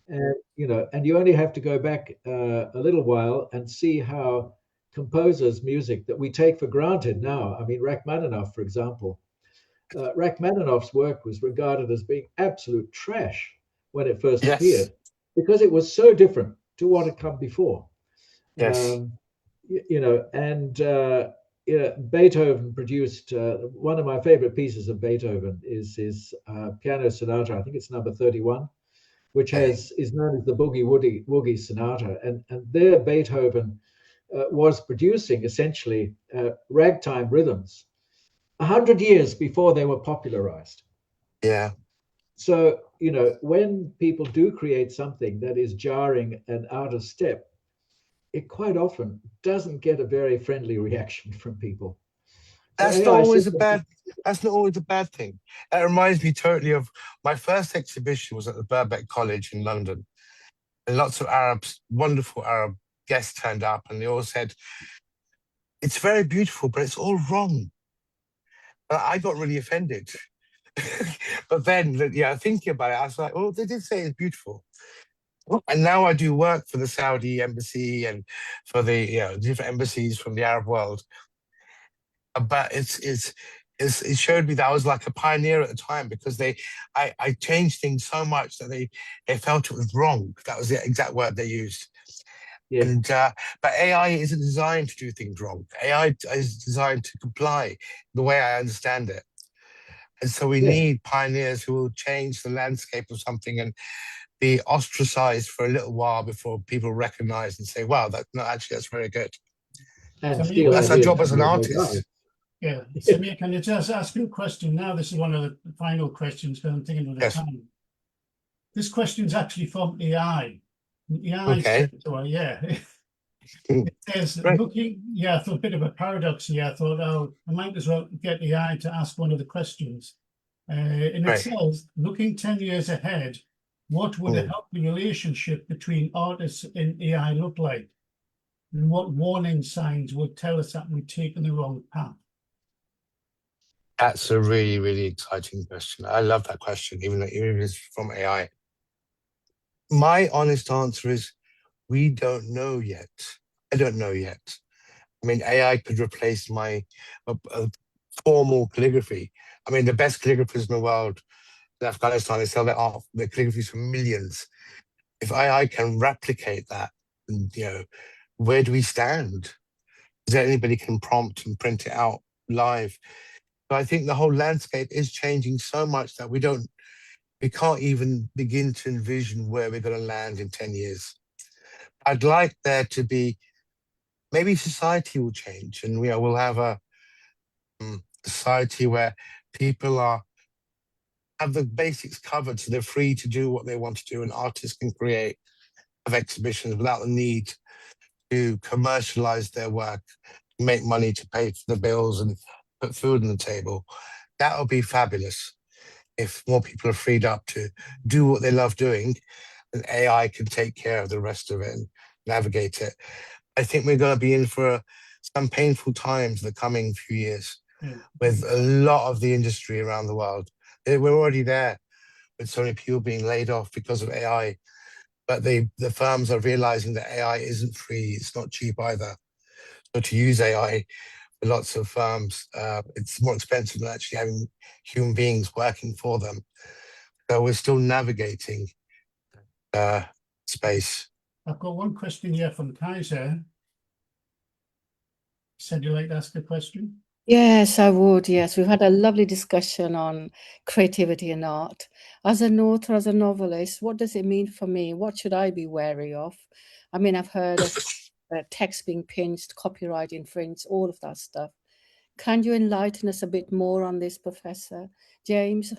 you know, and you only have to go back a little while and see how composers' music that we take for granted now. I mean, Rachmaninoff, for example. Rachmaninoff's work was regarded as being absolute trash when it first appeared, because it was so different to what had come before. Yes. You know, and you know, Beethoven produced one of my favorite pieces of Beethoven is his piano sonata. I think it's number 31, which is known as the Boogie Woogie Sonata. And there Beethoven was producing essentially ragtime rhythms 100 years before they were popularized. Yeah. So, you know, when people do create something that is jarring and out of step, it quite often doesn't get a very friendly reaction from people. That's not always a bad thing. It reminds me totally of my first exhibition was at the Birkbeck College in London. And lots of Arabs, wonderful Arab guests turned up, and they all said, it's very beautiful, but it's all wrong. And I got really offended. But then, thinking about it, I was like, oh, they did say it's beautiful. And now I do work for the Saudi embassy and for the different embassies from the Arab world. But it showed me that I was like a pioneer at the time, because I changed things so much that they felt it was wrong. That was the exact word they used. Yeah. And but AI isn't designed to do things wrong. AI is designed to comply the way I understand it. And so we need pioneers who will change the landscape of something and be ostracized for a little while before people recognize and say, wow, that's very good. And that's our job as an artist. Yeah. Samir, can I just ask you a question now? This is one of the final questions, because I'm thinking of the time. This question is actually from AI. AI said to her, it says, looking, I thought a bit of a paradox here. I thought, I might as well get AI to ask one of the questions. And it says, looking 10 years ahead, what would a healthy relationship between artists and AI look like? And what warning signs would tell us that we've taken the wrong path? That's a really, really exciting question. I love that question, even if it's from AI. My honest answer is, we don't know yet. I don't know yet. I mean, AI could replace my formal calligraphy. I mean, the best calligraphers in the world in Afghanistan, they sell their art, their calligraphies for millions. If AI can replicate that, where do we stand? Is there anybody can prompt and print it out live? So I think the whole landscape is changing so much that we can't even begin to envision where we're going to land in 10 years. I'd like there to be, maybe society will change, and we'll have a society where people have the basics covered, so they're free to do what they want to do, and artists can have exhibitions without the need to commercialize their work, make money to pay for the bills and put food on the table. That would be fabulous if more people are freed up to do what they love doing, and AI can take care of the rest of it and navigate it. I think we're going to be in for some painful times the coming few years with a lot of the industry around the world. We're already there with so many people being laid off because of AI, but the firms are realizing that AI isn't free, it's not cheap either. So to use AI for lots of firms, it's more expensive than actually having human beings working for them. So we're still navigating space. I've got one question here from Kaiser. Said you'd like to ask a question? Yes, I would. Yes, we've had a lovely discussion on creativity and art. As an author, as a novelist, what does it mean for me? What should I be wary of? I mean, I've heard of text being pinched, copyright infringed, all of that stuff. Can you enlighten us a bit more on this, Professor James?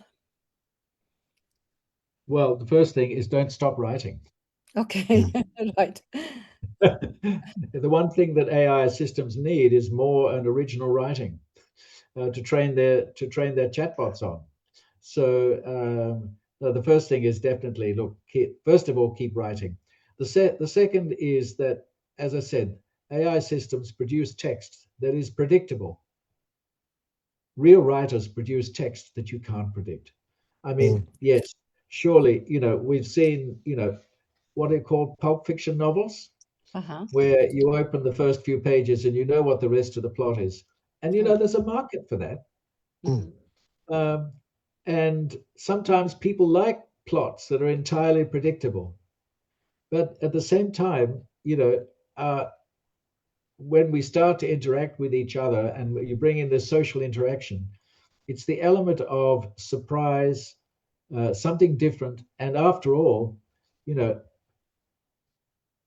Well, the first thing is don't stop writing. Okay, right. The one thing that AI systems need is more and original writing to train their chatbots on. So the first thing is definitely look. First of all, keep writing. The second is that, as I said, AI systems produce text that is predictable. Real writers produce text that you can't predict. I mean, yes, surely, we've seen, what are called pulp fiction novels, where you open the first few pages and you know what the rest of the plot is. And, there's a market for that. And sometimes people like plots that are entirely predictable. But at the same time, when we start to interact with each other and you bring in this social interaction, it's the element of surprise, something different. And after all,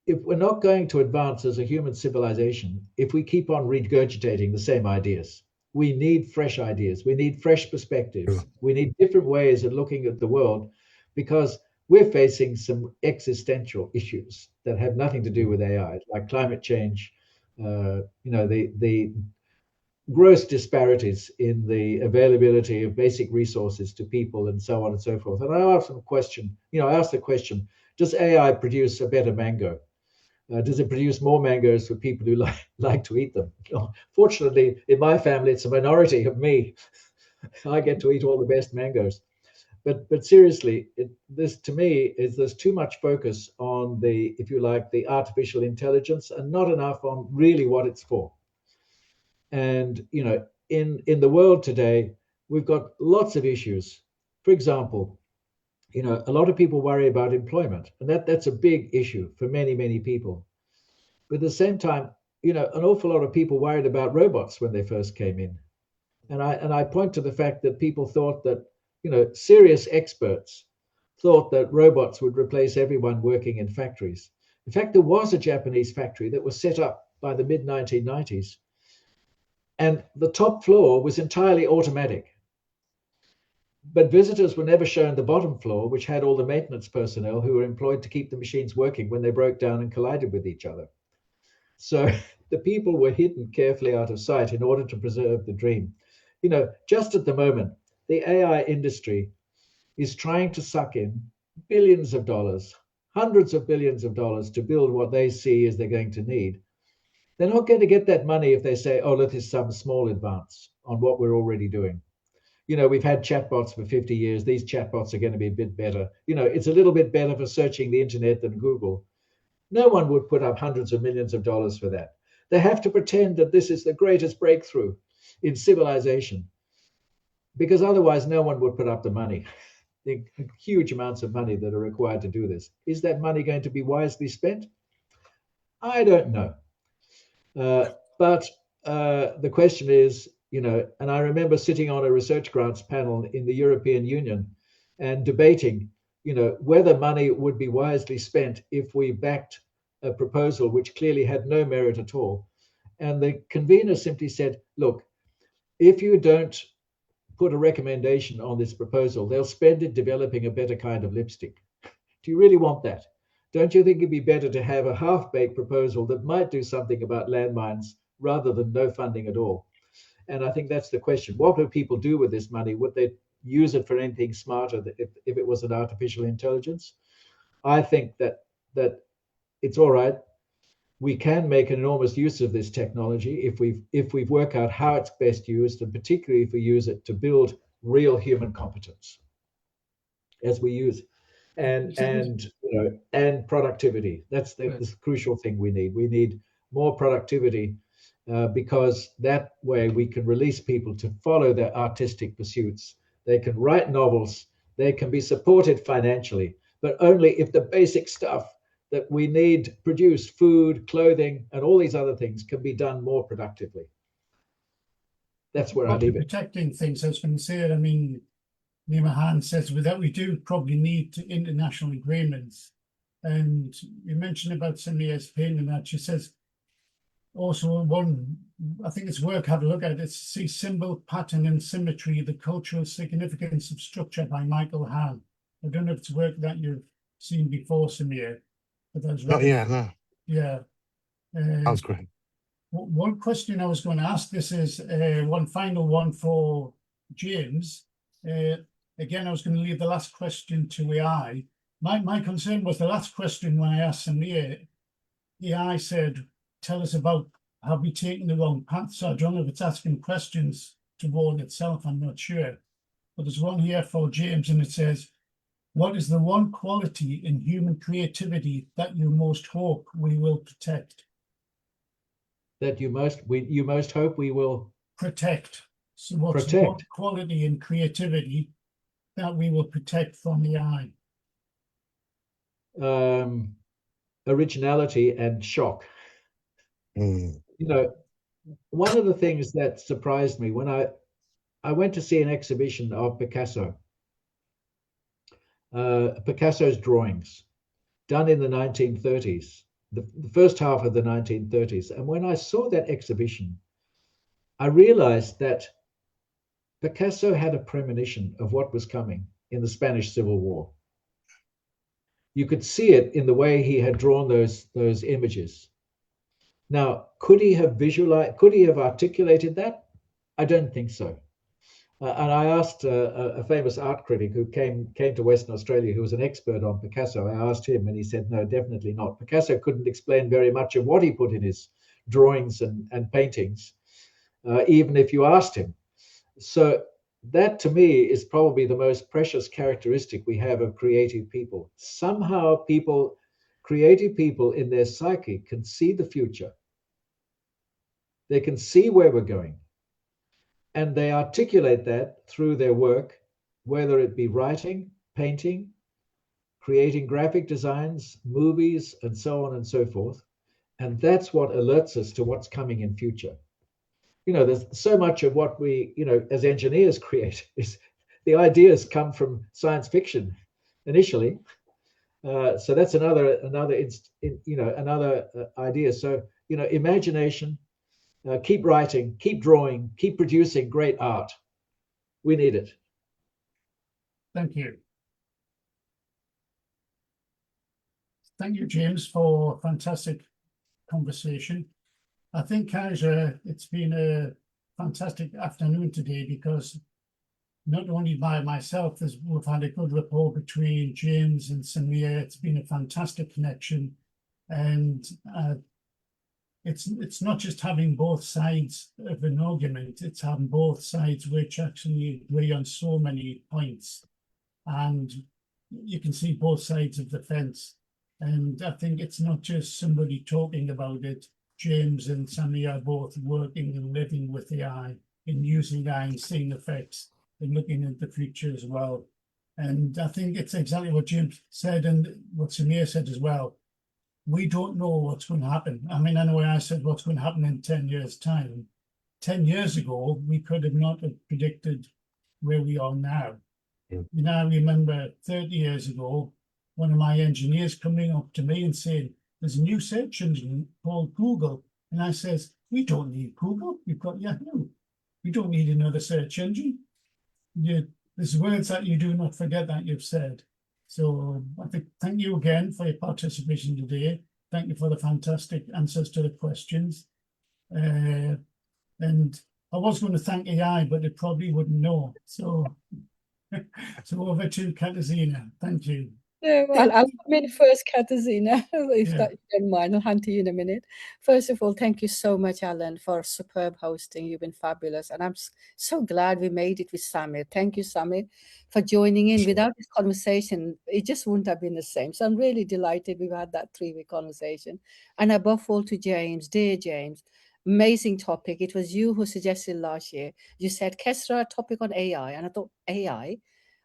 if we're not going to advance as a human civilization, if we keep on regurgitating the same ideas, we need fresh ideas. We need fresh perspectives. We need different ways of looking at the world, because we're facing some existential issues that have nothing to do with AI, like climate change, the gross disparities in the availability of basic resources to people, and so on and so forth. And I asked the question, does AI produce a better mango? Does it produce more mangoes for people who like to eat them? Fortunately, in my family, it's a minority of me. I get to eat all the best mangoes. But seriously, this to me is there's too much focus on the, if you like, the artificial intelligence, and not enough on really what it's for. And in the world today, we've got lots of issues. For example, a lot of people worry about employment, and that's a big issue for many, many people. But at the same time, an awful lot of people worried about robots when they first came in. And I point to the fact that people thought that, serious experts thought that robots would replace everyone working in factories. In fact, there was a Japanese factory that was set up by the mid-1990s, and the top floor was entirely automatic. But visitors were never shown the bottom floor, which had all the maintenance personnel who were employed to keep the machines working when they broke down and collided with each other. So the people were hidden carefully out of sight in order to preserve the dream. Just at the moment, the AI industry is trying to suck in billions of dollars, hundreds of billions of dollars to build what they see as they're going to need. They're not going to get that money if they say, oh, look, there's some small advance on what we're already doing. We've had chatbots for 50 years. These chatbots are going to be a bit better. It's a little bit better for searching the internet than Google. No one would put up hundreds of millions of dollars for that. They have to pretend that this is the greatest breakthrough in civilization, because otherwise no one would put up the money, the huge amounts of money that are required to do this. Is that money going to be wisely spent? I don't know. But the question is, and I remember sitting on a research grants panel in the European Union and debating, whether money would be wisely spent if we backed a proposal which clearly had no merit at all. And the convener simply said, look, if you don't put a recommendation on this proposal, they'll spend it developing a better kind of lipstick. Do you really want that? Don't you think it'd be better to have a half-baked proposal that might do something about landmines rather than no funding at all? And I think that's the question. What would people do with this money? Would they use it for anything smarter if it was an artificial intelligence? I think that it's all right. we can make an enormous use of this technology if we work out how it's best used, and particularly if we use it to build real human competence as we use, and productivity. That's the crucial thing we need. We need more productivity, because that way we can release people to follow their artistic pursuits. They can write novels, they can be supported financially, but only if the basic stuff that we need, produce food, clothing, and all these other things, can be done more productively. That's where I leave it. Protecting things, I was going to say, I mean, Nima Han says that we do probably need international agreements. And you mentioned about Samir's painting that she says, also one, I think it's worth having a look at, it's See Symbol, Pattern and Symmetry, The Cultural Significance of Structure by Michael Han. I don't know if it's work that you've seen before, Samir, but that's right. Not yet, no. Yeah. Sounds great. One question I was going to ask, this is one final one for James. Again, I was going to leave the last question to AI. My concern was the last question when I asked Samir, AI said, tell us about have we taken the wrong path? So I don't know if it's asking questions toward itself, I'm not sure. But there's one here for James and it says, what is the one quality in human creativity that you most hope we will protect? That you most hope we will protect. So what's the one quality in creativity that we will protect from AI? Originality and shock. You know, one of the things that surprised me when I went to see an exhibition of Picasso, Picasso's drawings done in the 1930s, the first half of the 1930s. And when I saw that exhibition, I realized that Picasso had a premonition of what was coming in the Spanish Civil War. You could see it in the way he had drawn those images. Now, could he have articulated that? I don't think so. And I asked a famous art critic who came to Western Australia, who was an expert on Picasso. I asked him, and he said, no, definitely not. Picasso couldn't explain very much of what he put in his drawings and paintings, even if you asked him. So that, to me, is probably the most precious characteristic we have of creative people. Somehow creative people in their psyche can see the future. They can see where we're going. And they articulate that through their work, whether it be writing, painting, creating graphic designs, movies, and so on and so forth. And that's what alerts us to what's coming in future. You know, there's so much of what we, as engineers create is the ideas come from science fiction initially. So that's another idea. So, imagination, keep writing, keep drawing, keep producing great art. We need it. Thank you. Thank you, James, for a fantastic conversation. I think, Kaja, it's been a fantastic afternoon today because not only by myself, we've had a good rapport between James and Samir. It's been a fantastic connection. And it's not just having both sides of an argument, it's having both sides which actually agree on so many points. And you can see both sides of the fence. And I think it's not just somebody talking about it. James and Samir are both working and living with AI and using AI and seeing effects and looking at the future as well. And I think it's exactly what James said and what Samir said as well. We don't know what's going to happen. I mean, anyway, I said what's going to happen in 10 years' time. 10 years ago, we could have not have predicted where we are now. And I remember 30 years ago, one of my engineers coming up to me and saying, there's a new search engine called Google. And I says, we don't need Google. We've got Yahoo. We don't need another search engine. There's words that you do not forget that you've said. So I think thank you again for your participation today. Thank you for the fantastic answers to the questions. And I was going to thank AI, but it probably wouldn't know. So, so over to Katarzyna. Thank you. No, Thank I'll you. come in first, Katarzyna, if Yeah. that you don't mind. I'll hand to you in a minute. First of all, thank you so much, Alan, for superb hosting. You've been fabulous. And I'm so glad we made it with Samir. Thank you, Samir, for joining in. Sure. Without this conversation, it just wouldn't have been the same. So I'm really delighted we've had that 3-week conversation. And above all to James, dear James, amazing topic. It was you who suggested last year. You said, Kesra, a topic on AI. And I thought, AI?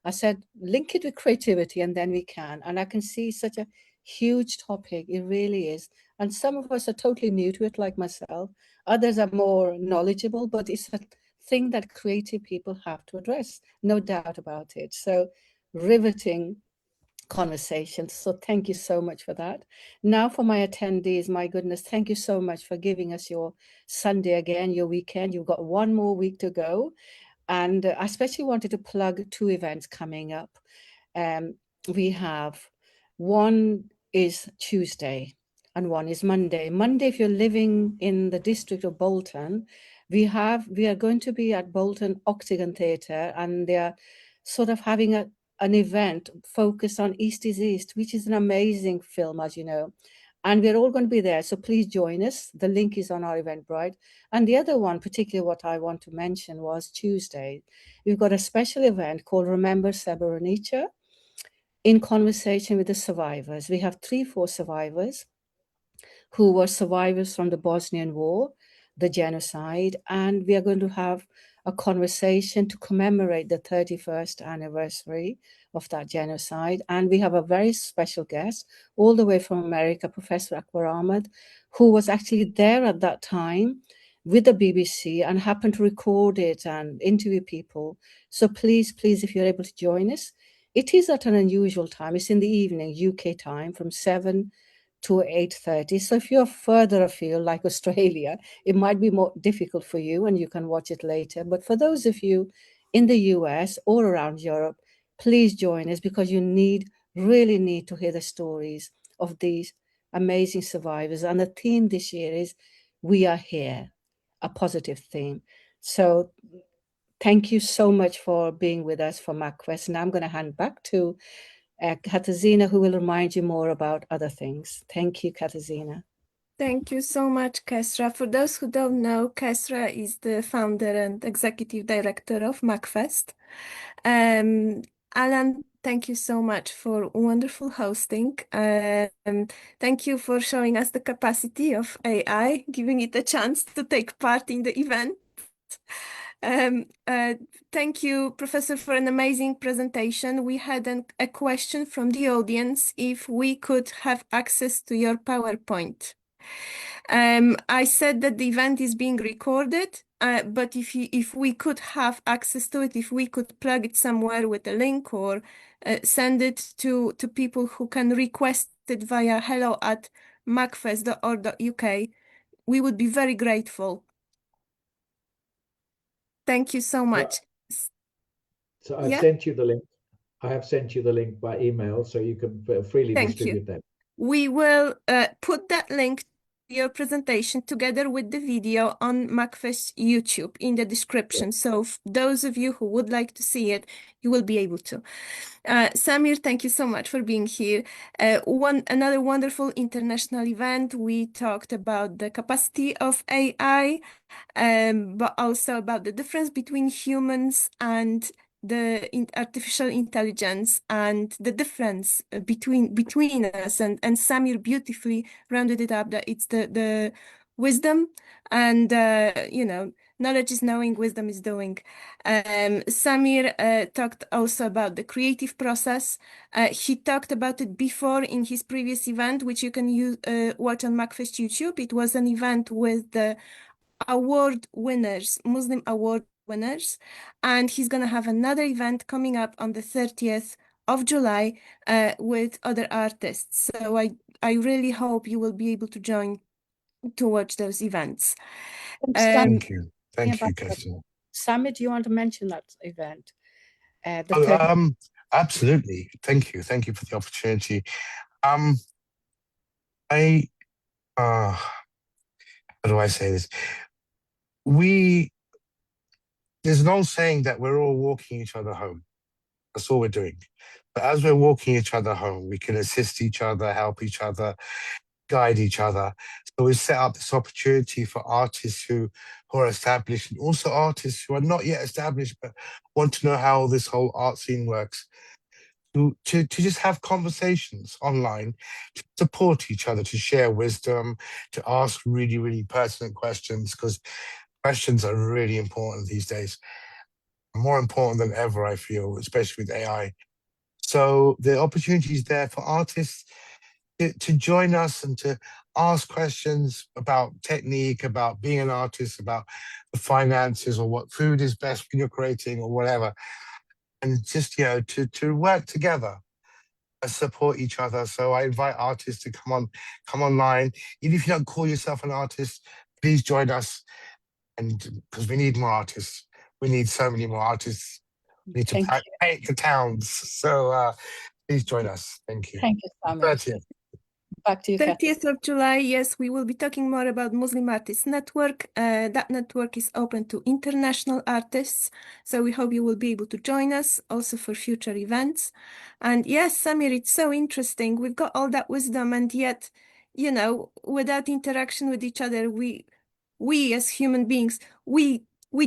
I said, link it with creativity and then we can. And I can see such a huge topic. It really is. And some of us are totally new to it, like myself. Others are more knowledgeable, but it's a thing that creative people have to address. No doubt about it. So riveting conversations. So thank you so much for that. Now for my attendees, my goodness, thank you so much for giving us your Sunday again, your weekend. You've got one more week to go. And I especially wanted to plug 2 events coming up. We have one is Tuesday and one is Monday. Monday, if you're living in the district of Bolton, we are going to be at Bolton Octagon Theatre, and they are sort of having an event focused on East is East, which is an amazing film, as you know. And we're all going to be there. So please join us. The link is on our Eventbrite. And the other one, particularly what I want to mention, was Tuesday. We've got a special event called Remember Srebrenica, in conversation with the survivors. We have 3-4 survivors who were survivors from the Bosnian War, the genocide, and we are going to have a conversation to commemorate the 31st anniversary of that genocide. And we have a very special guest all the way from America, Professor Akbar Ahmed, who was actually there at that time with the BBC and happened to record it and interview people. So please, if you're able to join us, it is at an unusual time. It's in the evening, UK time, from 7 to 8:30. So if you're further afield, like Australia, it might be more difficult for you and you can watch it later. But for those of you in the US or around Europe, please join us, because you really need to hear the stories of these amazing survivors. And the theme this year is We Are Here, a positive theme. So thank you so much for being with us for MACFEST. Now I'm going to hand back to Katarzyna, who will remind you more about other things. Thank you, Katarzyna. Thank you so much, Kesra. For those who don't know, Kesra is the founder and executive director of MACFEST. Alan, thank you so much for wonderful hosting. Thank you for showing us the capacity of AI, giving it a chance to take part in the event. Thank you, Professor, for an amazing presentation. We had a question from the audience if we could have access to your PowerPoint. I said that the event is being recorded, but if we could have access to it, if we could plug it somewhere with a link or send it to people who can request it via hello@macfest.org.uk, we would be very grateful. Thank you so much. So I've Yeah. sent you the link. I have sent you the link by email, so you can freely distribute that. We will put that link to your presentation together with the video on MACFEST YouTube in the description. So those of you who would like to see it, you will be able to. Samir, thank you so much for being here. Another wonderful international event. We talked about the capacity of AI, but also about the difference between humans and the artificial intelligence and the difference between us. And Samir beautifully rounded it up that it's the wisdom and knowledge is knowing, wisdom is doing. Samir talked also about the creative process. He talked about it before in his previous event, which you can watch on MACFEST YouTube. It was an event with the award winners, Muslim award winners, and he's going to have another event coming up on the 30th of July with other artists. So I really hope you will be able to join to watch those events. Thank you. Thank you, Kesra. Samir, do you want to mention that event? Absolutely. Thank you. Thank you for the opportunity. How do I say this? There's an old saying that we're all walking each other home. That's all we're doing. But as we're walking each other home, we can assist each other, help each other, guide each other. So we set up this opportunity for artists who are established, and also artists who are not yet established but want to know how this whole art scene works, to just have conversations online, to support each other, to share wisdom, to ask really, really pertinent questions, because questions are really important these days, more important than ever, I feel, especially with AI. So the opportunity is there for artists to join us and to ask questions about technique, about being an artist, about the finances, or what food is best when you're creating, or whatever. And just, to work together and support each other. So I invite artists to come online. Even if you don't call yourself an artist, please join us. And because we need more artists. We need so many more artists. We need to paint the towns. So please join us. Thank you. Thank you so much. 30th. Back to you, Catherine. 30th of July, yes, we will be talking more about Muslim Artists Network. That network is open to international artists, so we hope you will be able to join us also for future events. And yes, Samir, it's so interesting. We've got all that wisdom, and yet, without interaction with each other, we as human beings, we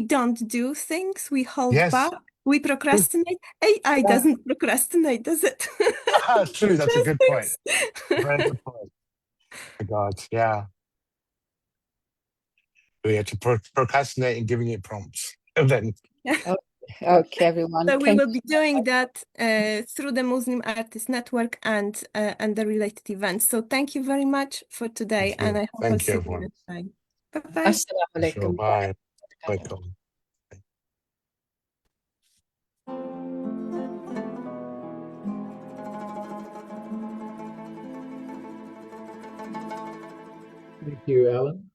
don't do things. We hold back. We procrastinate. AI doesn't procrastinate, does it? True, that's a good point. Things. Very good point. My God, yeah. We have to procrastinate and giving it prompts. And then Okay, everyone. So we will be doing that through the Muslim Artists Network and the related events. So thank you very much for today, and I hope I'll see you next time. Bye-bye. Assalamu alaikum. Sure, bye. Welcome. Thank you, Alan.